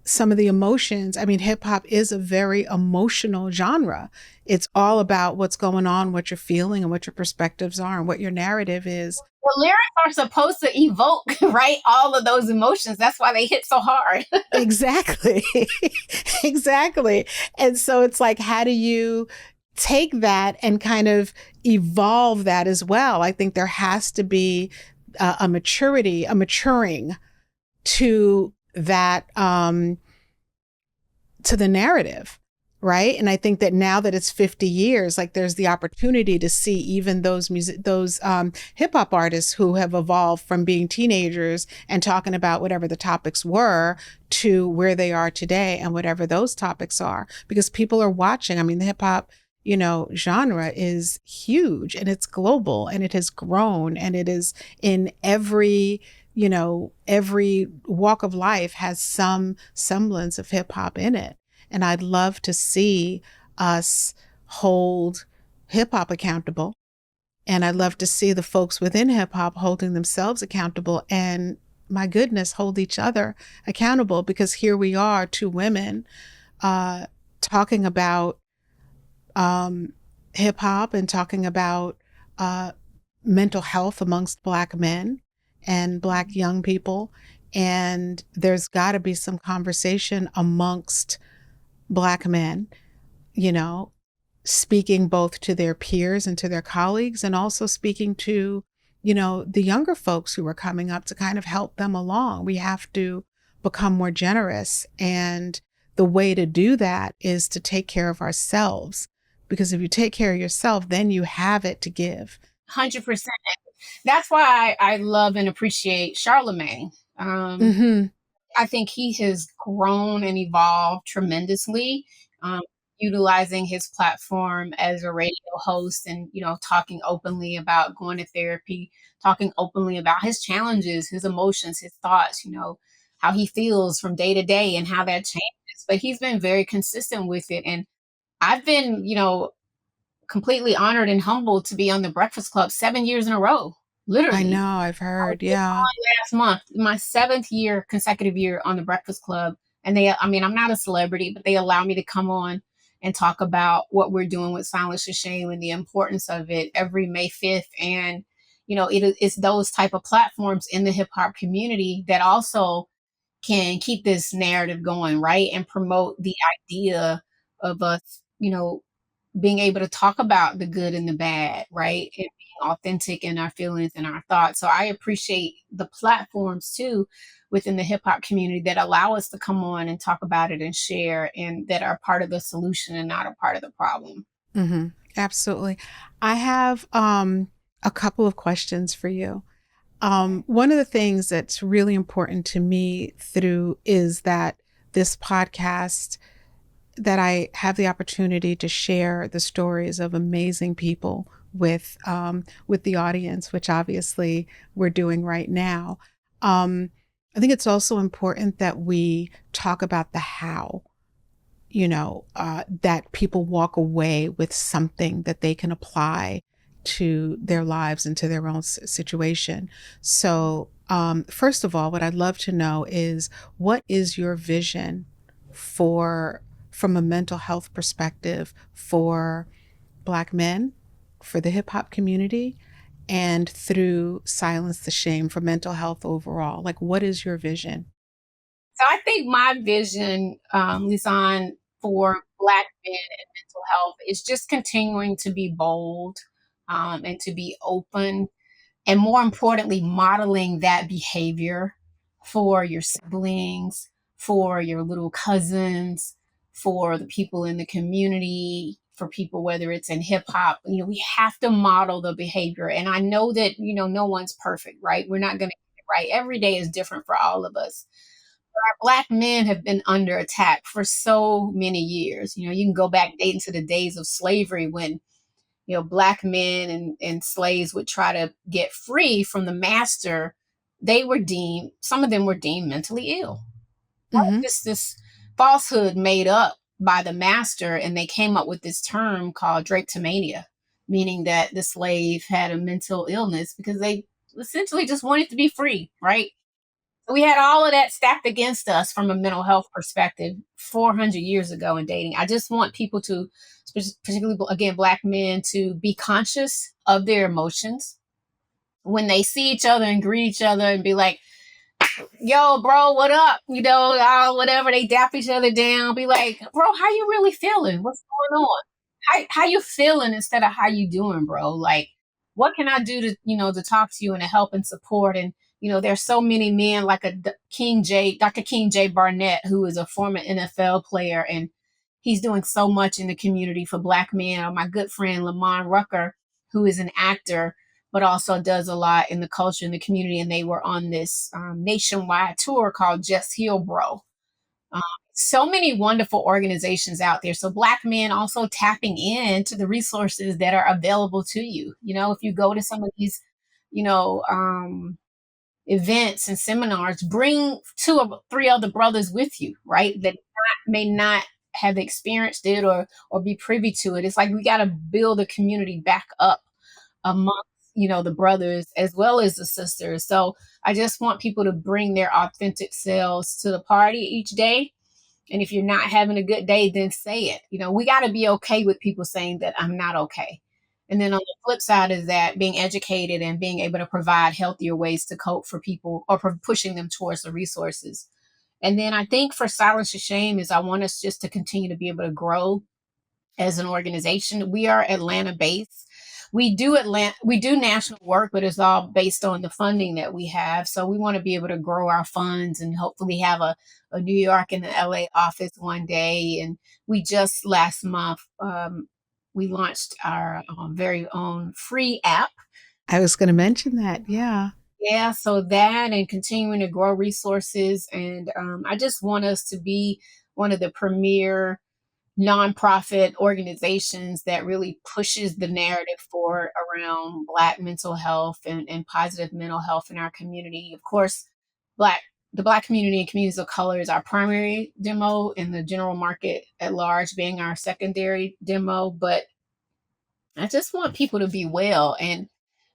some of the emotions. I mean, hip hop is a very emotional genre. It's all about what's going on, what you're feeling, and what your perspectives are, and what your narrative is. The lyrics are supposed to evoke, right, all of those emotions. That's why they hit so hard. Exactly. Exactly. And so it's like, how do you take that and kind of evolve that as well? I think there has to be a maturity, a maturing to that, to the narrative. Right. And I think that now that it's 50 years, like there's the opportunity to see even those hip hop artists who have evolved from being teenagers and talking about whatever the topics were to where they are today and whatever those topics are, because people are watching. I mean, the hip hop, genre is huge and it's global and it has grown and it is in every walk of life has some semblance of hip hop in it. And I'd love to see us hold hip hop accountable. And I'd love to see the folks within hip hop holding themselves accountable and, my goodness, hold each other accountable, because here we are, two women talking about hip hop and talking about mental health amongst Black men and Black young people. And there's got to be some conversation amongst Black men, speaking both to their peers and to their colleagues, and also speaking to, the younger folks who are coming up to kind of help them along. We have to become more generous. And the way to do that is to take care of ourselves. Because if you take care of yourself, then you have it to give. 100%. That's why I love and appreciate Charlemagne. I think he has grown and evolved tremendously, utilizing his platform as a radio host and, talking openly about going to therapy, talking openly about his challenges, his emotions, his thoughts, how he feels from day to day and how that changes. But he's been very consistent with it. And I've been, completely honored and humbled to be on the Breakfast Club 7 years in a row. Literally. I know, I've heard. Yeah. Last month, my 7th consecutive year on the Breakfast Club. And I'm not a celebrity, but they allow me to come on and talk about what we're doing with Silence to Shame and the importance of it every May 5th. And, it's those type of platforms in the hip hop community that also can keep this narrative going, right? And promote the idea of us, being able to talk about the good and the bad, right? And being authentic in our feelings and our thoughts. So I appreciate the platforms too within the hip hop community that allow us to come on and talk about it and share, and that are part of the solution and not a part of the problem. Mm-hmm. Absolutely. I have a couple of questions for you. One of the things that's really important to me is that this podcast, that I have the opportunity to share the stories of amazing people with the audience, which obviously we're doing right now. I think it's also important that we talk about the how, that people walk away with something that they can apply to their lives and to their own situation. So, first of all, what I'd love to know is, what is your vision from a mental health perspective for Black men, for the hip hop community, and through Silence the Shame for mental health overall? Like, what is your vision? So I think my vision, Lisane, for Black men and mental health is just continuing to be bold, and to be open, and more importantly, modeling that behavior for your siblings, for your little cousins, for the people in the community, for people, whether it's in hip hop. We have to model the behavior. And I know that, no one's perfect, right? We're not going to get it right. Every day is different for all of us. But our Black men have been under attack for so many years. You can go back dating to the days of slavery when, Black men and slaves would try to get free from the master. Some of them were deemed mentally ill. Mm-hmm. This falsehood made up by the master, and they came up with this term called drapetomania, meaning that the slave had a mental illness because they essentially just wanted to be free, right? So we had all of that stacked against us from a mental health perspective 400 years ago in dating. I just want people to, particularly, again, Black men, to be conscious of their emotions, when they see each other and greet each other and be like, yo, bro, what up? Whatever. They dap each other down. Be like, bro, how you really feeling? What's going on? How you feeling instead of how you doing, bro? Like, what can I do to, to talk to you and to help and support? And, there's so many men like Dr. King J. Barnett, who is a former NFL player, and he's doing so much in the community for Black men. Or my good friend, Lamont Rucker, who is an actor, but also does a lot in the culture in the community. And they were on this nationwide tour called Just Heal Bro. Um, so many wonderful organizations out there. So Black men also tapping into the resources that are available to you. If you go to some of these, you know, um, events and seminars, bring 2 or 3 other brothers with you, right? That may not have experienced it or be privy to it. It's like we got to build a community back up amongst the brothers as well as the sisters. So I just want people to bring their authentic selves to the party each day. And if you're not having a good day, then say it. We got to be okay with people saying that I'm not okay. And then on the flip side is that being educated and being able to provide healthier ways to cope for people, or pushing them towards the resources. And then I think for Silence the Shame is I want us just to continue to be able to grow as an organization. We are Atlanta based. We do national work, but it's all based on the funding that we have. So we want to be able to grow our funds and hopefully have a New York and the LA office one day. And we just last month, we launched our very own free app. I was going to mention that. Yeah. Yeah. So that, and continuing to grow resources. And I just want us to be one of the premier nonprofit organizations that really pushes the narrative forward around Black mental health and positive mental health in our community. Of course, the Black community and communities of color is our primary demo, and the general market at large being our secondary demo. But I just want people to be well. And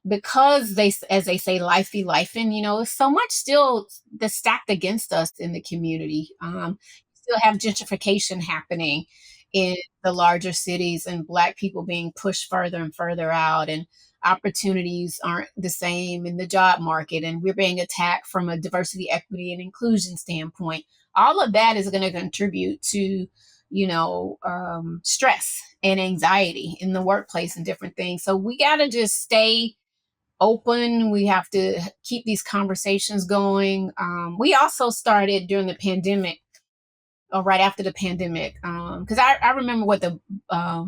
because as they say, life be life, and so much still that's stacked against us in the community. Still have gentrification happening in the larger cities, and Black people being pushed further and further out, and opportunities aren't the same in the job market, and we're being attacked from a diversity, equity, and inclusion standpoint. All of that is going to contribute to stress and anxiety in the workplace and different things. So we got to just stay open. We have to keep these conversations going. We also started during the pandemic, or right after the pandemic, because I remember what the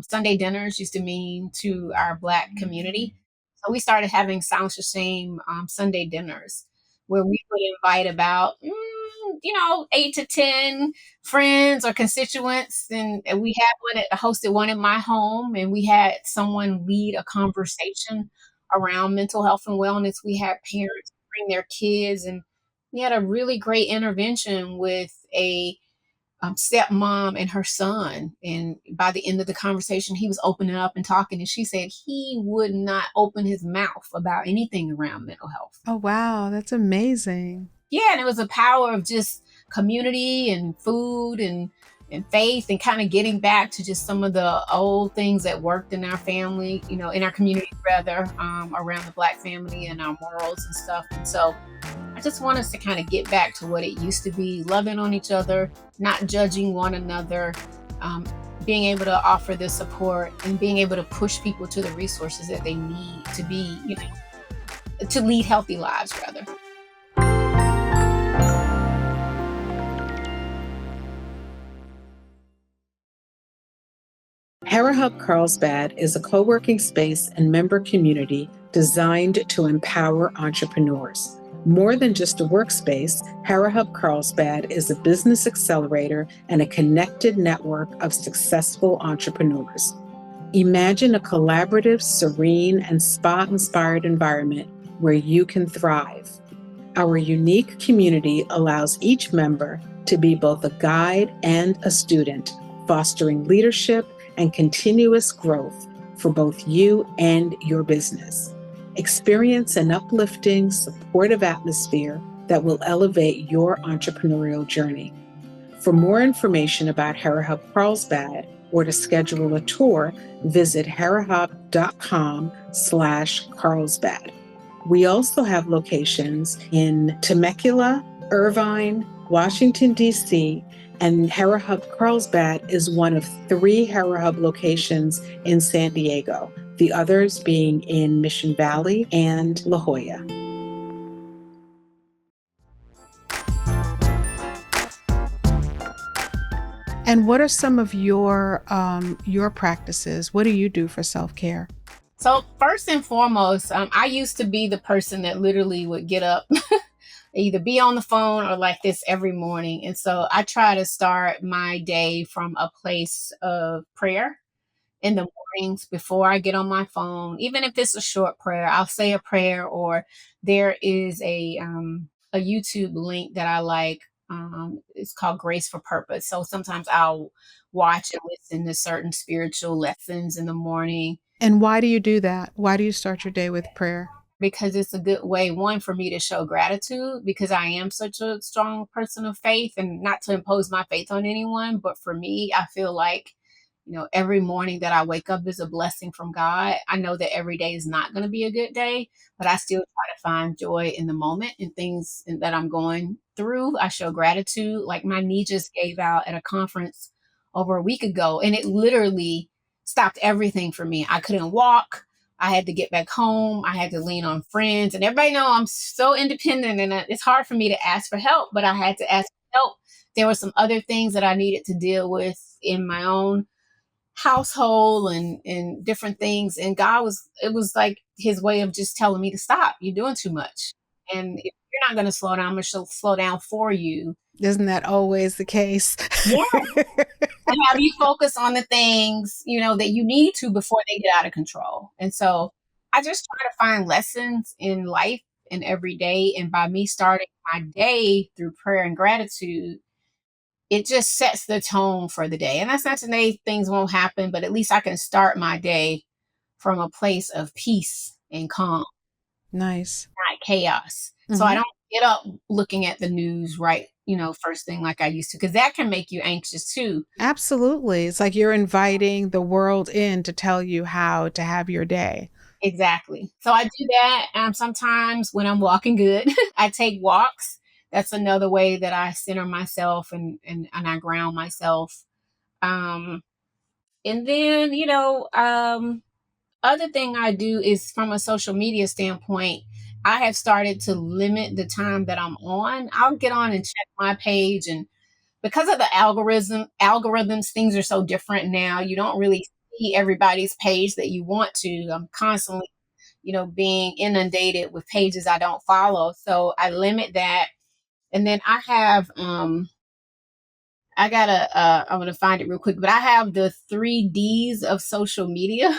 Sunday dinners used to mean to our Black community. So we started having Silence the Shame Sunday dinners, where we would invite about 8 to 10 friends or constituents, and we had hosted one in my home, and we had someone lead a conversation around mental health and wellness. We had parents bring their kids, and we had a really great intervention with a stepmom and her son. And by the end of the conversation, he was opening up and talking. And she said he would not open his mouth about anything around mental health. Oh, wow. That's amazing. Yeah. And it was the power of just community and food and faith, and kind of getting back to just some of the old things that worked in our family, in our community rather, around the Black family and our morals and stuff. And so I just want us to kind of get back to what it used to be, loving on each other, not judging one another, being able to offer the support, and being able to push people to the resources that they need to be, to lead healthy lives rather. HeraHub Carlsbad is a co-working space and member community designed to empower entrepreneurs. More than just a workspace, HeraHub Carlsbad is a business accelerator and a connected network of successful entrepreneurs. Imagine a collaborative, serene, and spa-inspired environment where you can thrive. Our unique community allows each member to be both a guide and a student, fostering leadership and continuous growth for both you and your business. Experience an uplifting, supportive atmosphere that will elevate your entrepreneurial journey. For more information about HeraHub Carlsbad or to schedule a tour, visit herahub.com/Carlsbad. We also have locations in Temecula, Irvine, Washington, D.C., and Hera Hub Carlsbad is one of 3 Hera Hub locations in San Diego, the others being in Mission Valley and La Jolla. And what are some of your practices? What do you do for self-care? So first and foremost, I used to be the person that literally would get up, either be on the phone or like this every morning. And so I try to start my day from a place of prayer in the mornings before I get on my phone. Even if it's a short prayer, I'll say a prayer, or there is a YouTube link that I like. It's called Grace for Purpose. So sometimes I'll watch and listen to certain spiritual lessons in the morning, And why do you do that? Why do you start your day with prayer? because it's a good way, one, for me to show gratitude, because I am such a strong person of faith, and not to impose my faith on anyone, but for me, I feel like, every morning that I wake up is a blessing from God. I know that every day is not going to be a good day, but I still try to find joy in the moment and things that I'm going through. I show gratitude. Like my knee just gave out at a conference over a week ago, and it literally stopped everything for me. I couldn't walk. I had to get back home. I had to lean on friends, and everybody know I'm so independent, and it's hard for me to ask for help, but I had to ask for help. There were some other things that I needed to deal with in my own household and different things. And it was like his way of just telling me to stop. You're doing too much. And if you're not going to slow down, I'm going to slow down for you. Isn't that always the case? Yeah. And have you focus on the things, that you need to before they get out of control. And so I just try to find lessons in life and every day. And by me starting my day through prayer and gratitude, it just sets the tone for the day. And that's not to say things won't happen, but at least I can start my day from a place of peace and calm, Nice. not chaos. So I Mm-hmm. don't get up looking at the news right, first thing like I used to, because that can make you anxious too. Absolutely. It's like you're inviting the world in to tell you how to have your day. Exactly. So I do that. Sometimes when I'm walking good, I take walks. That's another way that I center myself and I ground myself. Um, and then, other thing I do is, from a social media standpoint, I have started to limit the time that I'm on. I'll get on and check my page, and because of the algorithms, things are so different now. You don't really see everybody's page that you want to. I'm constantly, being inundated with pages I don't follow. So I limit that. And then I have I'm gonna find it real quick, but I have the 3 Ds of social media.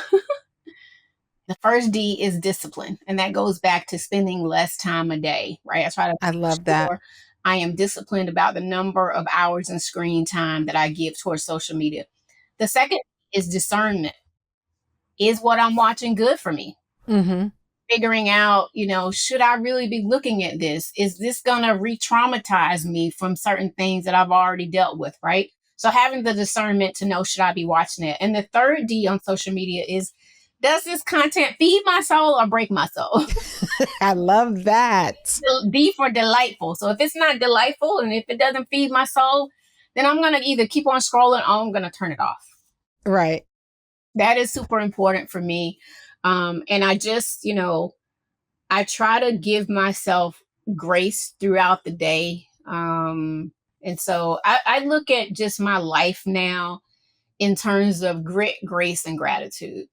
The first D is discipline, and that goes back to spending less time a day, right? I try to I make love that. sure I am disciplined about the number of hours and screen time that I give towards social media. The second is discernment. Is what I'm watching good for me? Mm-hmm. Figuring out, should I really be looking at this? Is this going to re-traumatize me from certain things that I've already dealt with, right? So having the discernment to know, should I be watching it? And the third D on social media is, does this content feed my soul or break my soul? I love that. D for delightful. So if it's not delightful and if it doesn't feed my soul, then I'm going to either keep on scrolling or I'm going to turn it off. Right. That is super important for me. And I just, I try to give myself grace throughout the day. And so I look at just my life now in terms of grit, grace, and gratitude.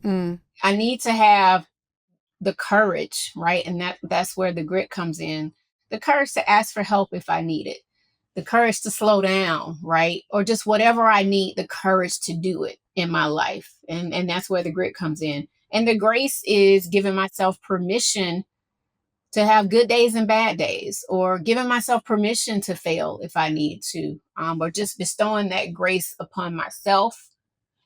Mm. I need to have the courage, right? And that's where the grit comes in. The courage to ask for help if I need it. The courage to slow down, right? Or just whatever I need, the courage to do it in my life. And that's where the grit comes in. And the grace is giving myself permission to have good days and bad days, or giving myself permission to fail if I need to, or just bestowing that grace upon myself,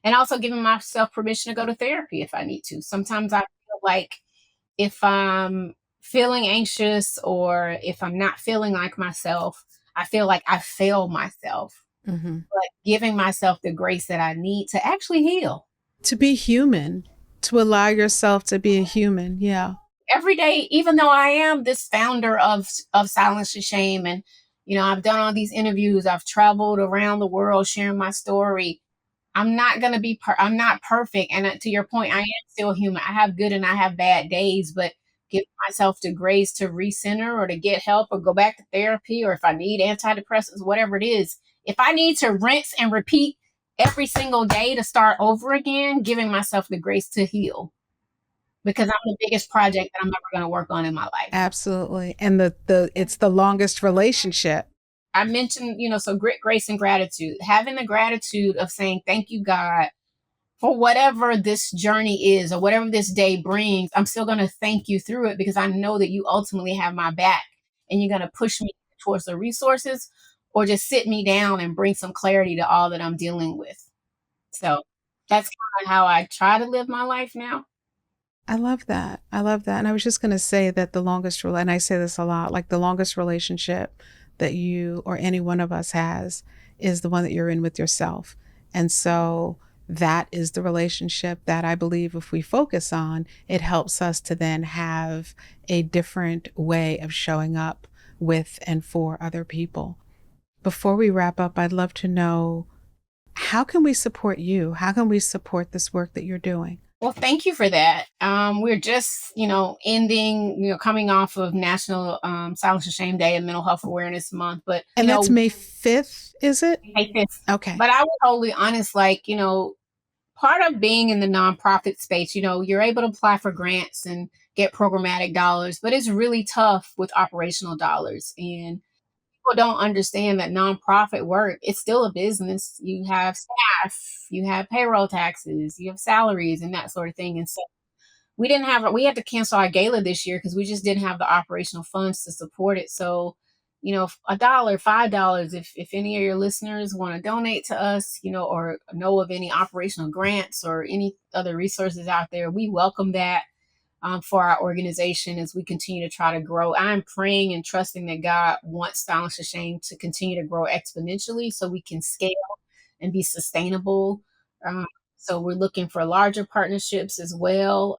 and also giving myself permission to go to therapy if I need to. Sometimes I feel like if I'm feeling anxious or if I'm not feeling like myself, I feel like I fail myself. Mm-hmm. But giving myself the grace that I need to actually heal. To be human, to allow yourself to be a human. Yeah. every day, even though I am this founder of Silence to Shame, and I've done all these interviews, I've traveled around the world sharing my story. I'm not gonna be. I'm not perfect, and to your point, I am still human. I have good and I have bad days, but give myself the grace to recenter or to get help or go back to therapy, or if I need antidepressants, whatever it is. If I need to rinse and repeat every single day to start over again, giving myself the grace to heal, because I'm the biggest project that I'm ever going to work on in my life. Absolutely. And it's the longest relationship. I mentioned, so grit, grace, and gratitude. Having the gratitude of saying, thank you, God, for whatever this journey is or whatever this day brings. I'm still going to thank you through it because I know that you ultimately have my back and you're going to push me towards the resources or just sit me down and bring some clarity to all that I'm dealing with. So that's kind of how I try to live my life now. I love that. I love that. And I was just going to say that and I say this a lot, like the longest relationship that you or any one of us has is the one that you're in with yourself. And so that is the relationship that I believe if we focus on, it helps us to then have a different way of showing up with and for other people. Before we wrap up, I'd love to know, how can we support you? How can we support this work that you're doing? Well, thank you for that. We're just, ending, coming off of National Silence and Shame Day and Mental Health Awareness Month. But and that's May 5th, is it? May 5th. Okay. But I was totally honest, part of being in the nonprofit space, you're able to apply for grants and get programmatic dollars, but it's really tough with operational dollars. And people don't understand that nonprofit work, it's still a business. You have staff, you have payroll taxes, you have salaries and that sort of thing. And so we had to cancel our gala this year because we just didn't have the operational funds to support it. So, $1, $5, if any of your listeners want to donate to us, or know of any operational grants or any other resources out there, we welcome that. For our organization as we continue to try to grow. I'm praying and trusting that God wants Silence to Shame to continue to grow exponentially so we can scale and be sustainable. So we're looking for larger partnerships as well.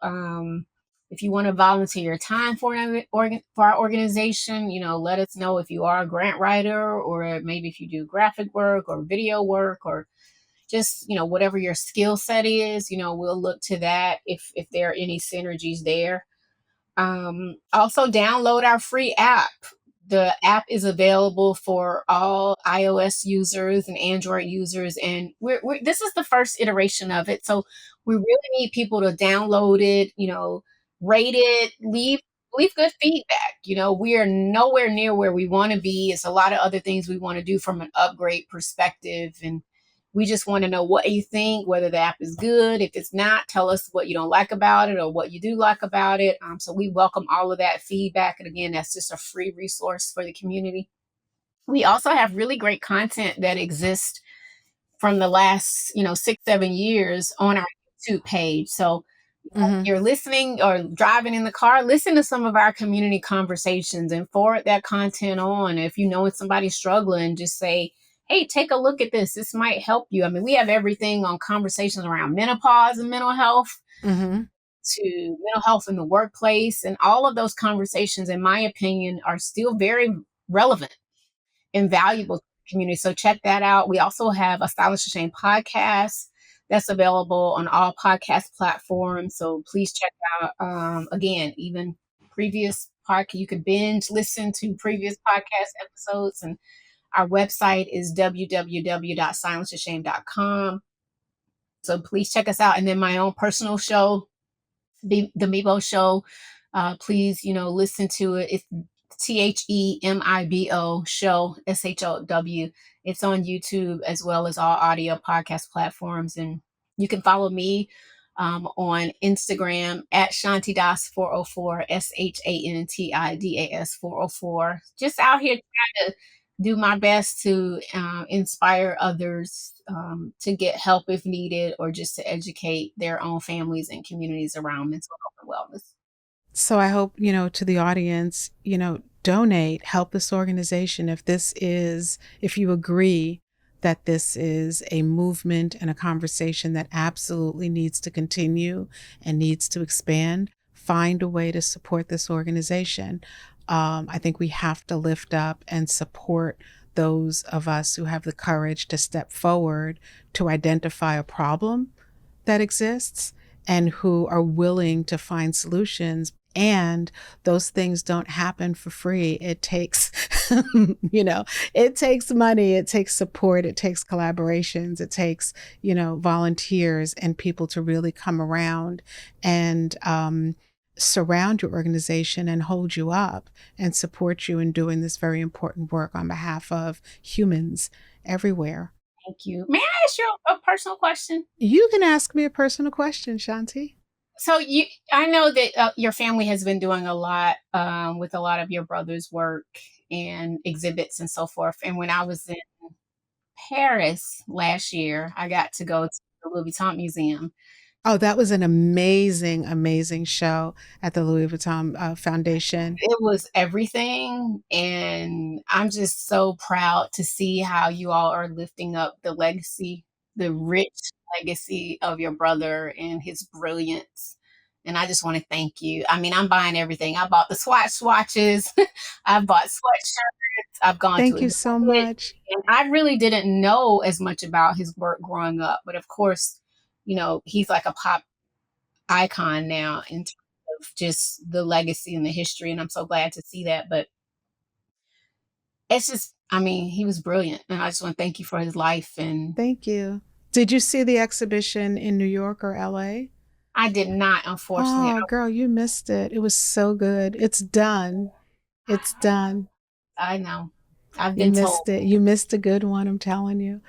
If you want to volunteer your time for our organization, let us know if you are a grant writer or maybe if you do graphic work or video work or just whatever your skill set is, we'll look to that if there are any synergies there. Also download our free app. The app is available for all iOS users and Android users, and this is the first iteration of it, so we really need people to download it, rate it, leave good feedback. We are nowhere near where we want to be. It's a lot of other things we want to do from an upgrade perspective, and we just want to know what you think, whether the app is good. If it's not, tell us what you don't like about it or what you do like about it. So we welcome all of that feedback. And again, that's just a free resource for the community. We also have really great content that exists from the last, 6-7 years on our YouTube page. So if you're listening or driving in the car, listen to some of our community conversations and forward that content on. If you know somebody's struggling, just say, hey, take a look at this. This might help you. I mean, we have everything on conversations around menopause and mental health to mental health in the workplace. And all of those conversations, in my opinion, are still very relevant and valuable to the community. So check that out. We also have a Silence to Shame podcast that's available on all podcast platforms. So please check out, again, even previous podcast. You could binge listen to previous podcast episodes, and our website is www.silencetoshame.com. So please check us out. And then my own personal show, the Mebo Show. Please, listen to it. It's THEMIBO Show, SHOW. It's on YouTube as well as all audio podcast platforms. And you can follow me on Instagram at Shanti Das 404, SHANTIDAS 404. Just out here trying to do my best to inspire others to get help if needed, or just to educate their own families and communities around mental health and wellness. So I hope, to the audience, donate, help this organization if you agree that this is a movement and a conversation that absolutely needs to continue and needs to expand. find a way to support this organization. I think we have to lift up and support those of us who have the courage to step forward to identify a problem that exists and who are willing to find solutions. And those things don't happen for free. It takes, it takes money, it takes support, it takes collaborations, it takes, volunteers and people to really come around and surround your organization and hold you up and support you in doing this very important work on behalf of humans everywhere. Thank you. May I ask you a personal question? You can ask me a personal question, Shanti. So I know that your family has been doing a lot with a lot of your brother's work and exhibits and so forth. And when I was in Paris last year, I got to go to the Louis Vuitton Museum. Oh, that was an amazing, amazing show at the Louis Vuitton Foundation. It was everything. And I'm just so proud to see how you all are lifting up the legacy, the rich legacy of your brother and his brilliance. And I just want to thank you. I mean, I'm buying everything. I bought the swatches. I bought sweatshirts. I've gone Thank to you so much. And I really didn't know as much about his work growing up. But of course, he's like a pop icon now in terms of just the legacy and the history. And I'm so glad to see that. But it's just, he was brilliant. And I just want to thank you for his life. And thank you. Did you see the exhibition in New York or LA? I did not, unfortunately. Oh, girl, you missed it. It was so good. It's done. It's done. I know. I've been told. You missed it. You missed a good one, I'm telling you.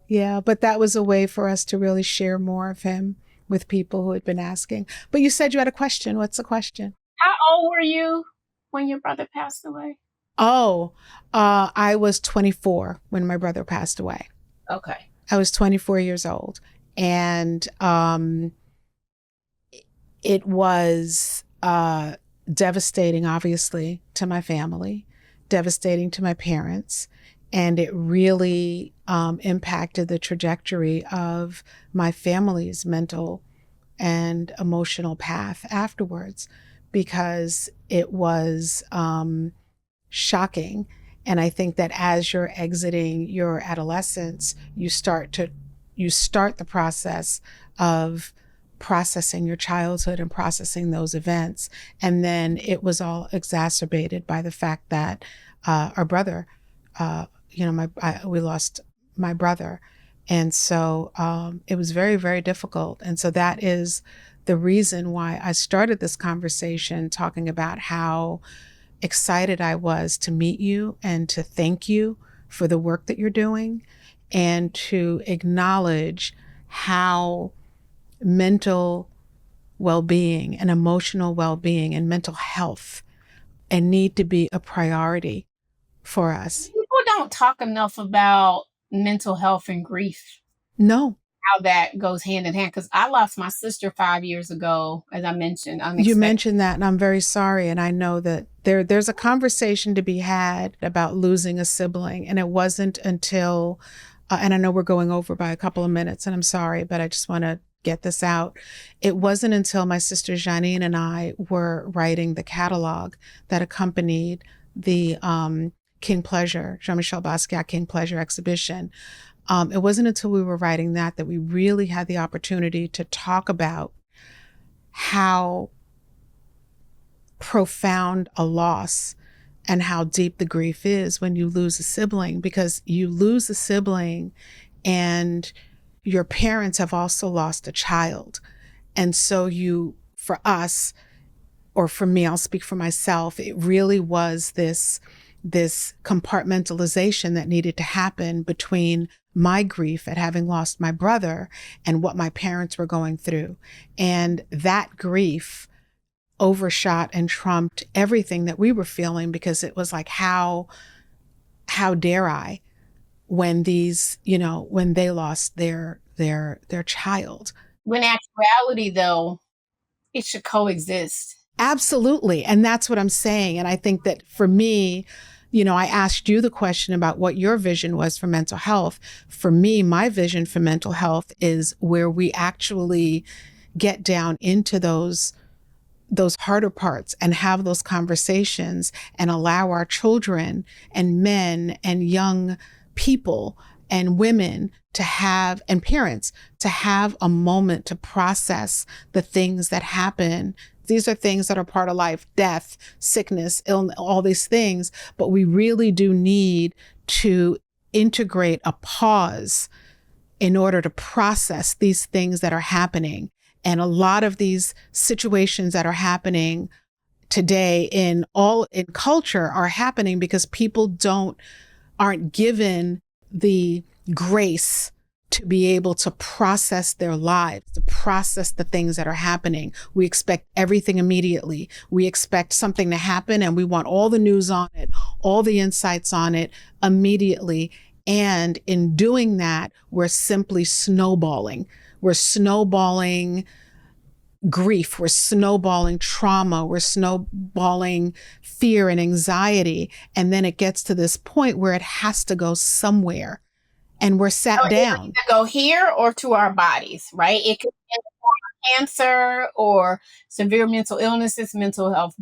Yeah, but that was a way for us to really share more of him with people who had been asking. But you said you had a question. What's the question? How old were you when your brother passed away? Oh, I was 24 when my brother passed away. Okay. I was 24 years old. And it was devastating, obviously, to my family, devastating to my parents. And it really impacted the trajectory of my family's mental and emotional path afterwards, because it was shocking. And I think that as you're exiting your adolescence, you start the process of processing your childhood and processing those events. And then it was all exacerbated by the fact that our brother, we lost my brother. And so it was very, very difficult. And so that is the reason why I started this conversation talking about how excited I was to meet you and to thank you for the work that you're doing, and to acknowledge how mental well-being and emotional well-being and mental health and need to be a priority for us. People don't talk enough about mental health and grief. No. How that goes hand in hand. Because I lost my sister 5 years ago, as I mentioned. You mentioned that, and I'm very sorry. And I know that there's a conversation to be had about losing a sibling. And it wasn't until, and I know we're going over by a couple of minutes, and I'm sorry, but I just want to get this out. It wasn't until my sister Janine and I were writing the catalog that accompanied the King Pleasure, Jean-Michel Basquiat King Pleasure exhibition. It wasn't until we were writing that we really had the opportunity to talk about how profound a loss and how deep the grief is when you lose a sibling, because you lose a sibling and your parents have also lost a child. And so for us, or for me, I'll speak for myself, it really was this compartmentalization that needed to happen between my grief at having lost my brother and what my parents were going through. And that grief overshot and trumped everything that we were feeling, because it was like, how dare I, when when they lost their child. When actuality, though, it should coexist. Absolutely. And that's what I'm saying. And I think that for me, I asked you the question about what your vision was for mental health. For me, my vision for mental health is where we actually get down into those those harder parts and have those conversations and allow our children and men and young people and women to have, and parents to have a moment to process the things that happen. These are things that are part of life: death, sickness, illness, all these things. But we really do need to integrate a pause in order to process these things that are happening. And a lot of these situations that are happening today in culture are happening because people aren't given the grace to be able to process their lives, to process the things that are happening. We expect everything immediately. We expect something to happen and we want all the news on it, all the insights on it immediately. And in doing that, we're simply snowballing. We're snowballing grief, we're snowballing trauma, we're snowballing fear and anxiety. And then it gets to this point where it has to go somewhere. And we're sat down. To go here or to our bodies, right? It could be in the form of cancer or severe mental illnesses, mental health,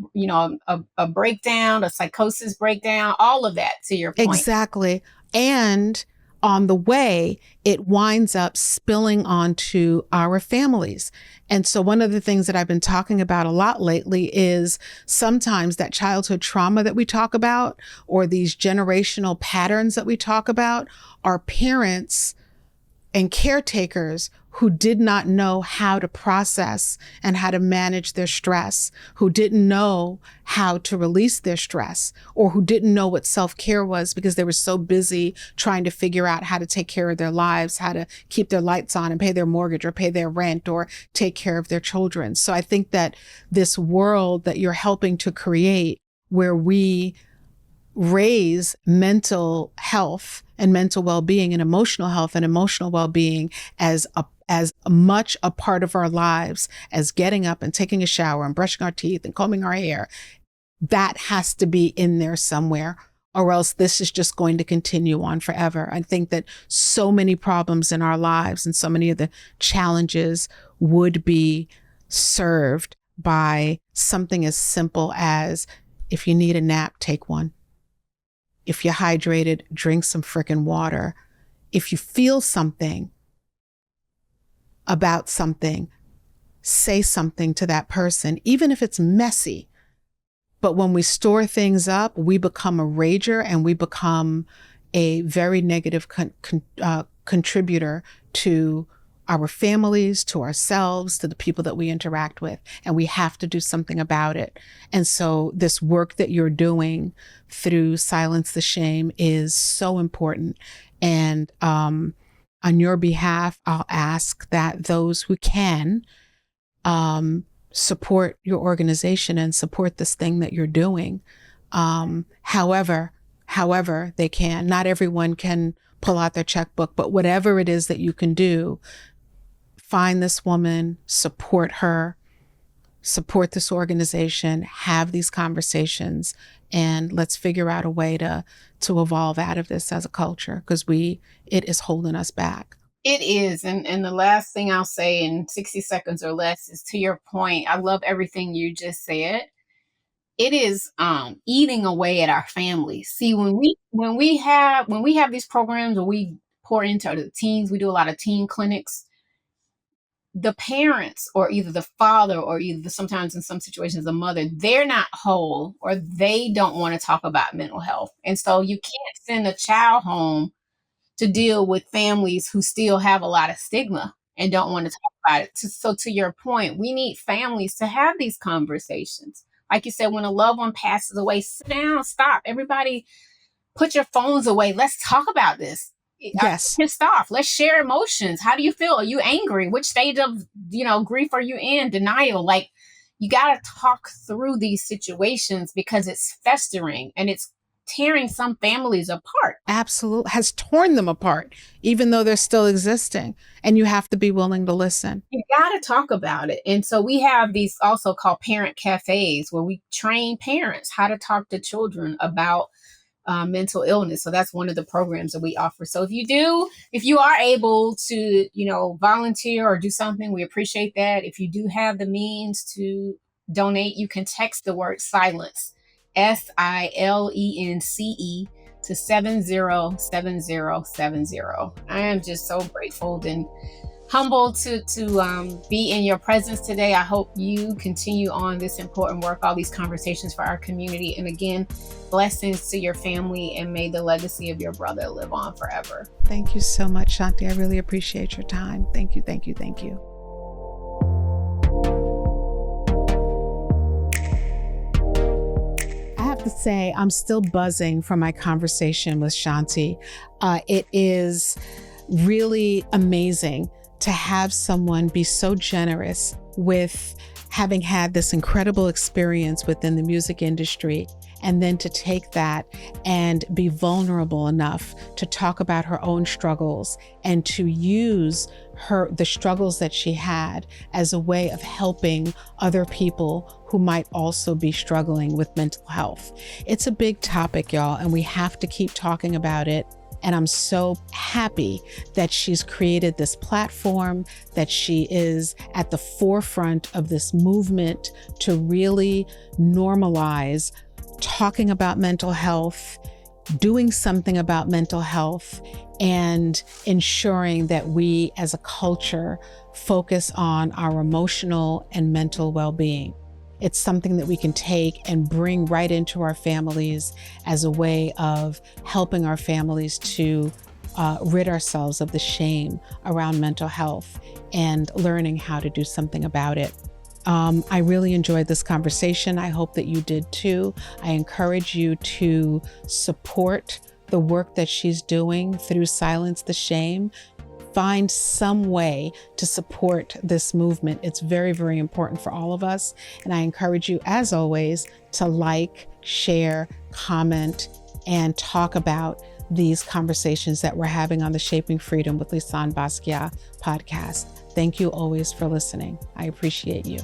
a breakdown, a psychosis breakdown, all of that, to your point. Exactly. And on the way, it winds up spilling onto our families. And so one of the things that I've been talking about a lot lately is sometimes that childhood trauma that we talk about, or these generational patterns that we talk about, are parents and caretakers who did not know how to process and how to manage their stress, who didn't know how to release their stress, or who didn't know what self-care was because they were so busy trying to figure out how to take care of their lives, how to keep their lights on and pay their mortgage or pay their rent or take care of their children. So I think that this world that you're helping to create, where we raise mental health and mental well-being and emotional health and emotional well-being as much a part of our lives as getting up and taking a shower and brushing our teeth and combing our hair, that has to be in there somewhere, or else this is just going to continue on forever. I think that so many problems in our lives and so many of the challenges would be served by something as simple as, if you need a nap, take one. If you're hydrated, drink some frickin' water. If you feel something about something, say something to that person, even if it's messy. But when we store things up, we become a rager and we become a very negative contributor to our families, to ourselves, to the people that we interact with. And we have to do something about it. And so this work that you're doing through Silence the Shame is so important. And on your behalf, I'll ask that those who can support your organization and support this thing that you're doing, however they can. Not everyone can pull out their checkbook, but whatever it is that you can do, find this woman, support her, support this organization, have these conversations, and let's figure out a way to evolve out of this as a culture, because it is holding us back. It is. And the last thing I'll say in 60 seconds or less is, to your point, I love everything you just said. It is eating away at our families. See, when we have these programs where we pour into the teens, we do a lot of teen clinics. The parents, or either the father, or either sometimes in some situations the mother, they're not whole, or they don't want to talk about mental health. And so you can't send a child home to deal with families who still have a lot of stigma and don't want to talk about it. So to your point, we need families to have these conversations. Like you said, when a loved one passes away, sit down, stop. Everybody put your phones away. Let's talk about this. Yes. Pissed off. Let's share emotions. How do you feel? Are you angry? Which stage of, grief are you in? Denial? Like, you got to talk through these situations because it's festering and it's tearing some families apart. Absolutely. Has torn them apart, even though they're still existing. And you have to be willing to listen. You got to talk about it. And so we have these also called parent cafes, where we train parents how to talk to children about mental illness. So that's one of the programs that we offer. So if you are able to, volunteer or do something, we appreciate that. If you do have the means to donate, you can text the word silence, SILENCE, to 707070. I am just so grateful and humbled to be in your presence today. I hope you continue on this important work, all these conversations for our community. And again, blessings to your family, and may the legacy of your brother live on forever. Thank you so much, Shanti. I really appreciate your time. Thank you, thank you, thank you. I have to say, I'm still buzzing from my conversation with Shanti. It is really amazing to have someone be so generous with having had this incredible experience within the music industry, and then to take that and be vulnerable enough to talk about her own struggles and to use the struggles that she had as a way of helping other people who might also be struggling with mental health. It's a big topic, y'all, and we have to keep talking about it. And I'm so happy that she's created this platform, that she is at the forefront of this movement to really normalize talking about mental health, doing something about mental health, and ensuring that we as a culture focus on our emotional and mental well-being. It's something that we can take and bring right into our families as a way of helping our families to rid ourselves of the shame around mental health and learning how to do something about it. I really enjoyed this conversation. I hope that you did too. I encourage you to support the work that she's doing through Silence the Shame. Find some way to support this movement. It's very, very important for all of us. And I encourage you, as always, to like, share, comment, and talk about these conversations that we're having on the Shaping Freedom with Lisane Basquiat podcast. Thank you always for listening. I appreciate you.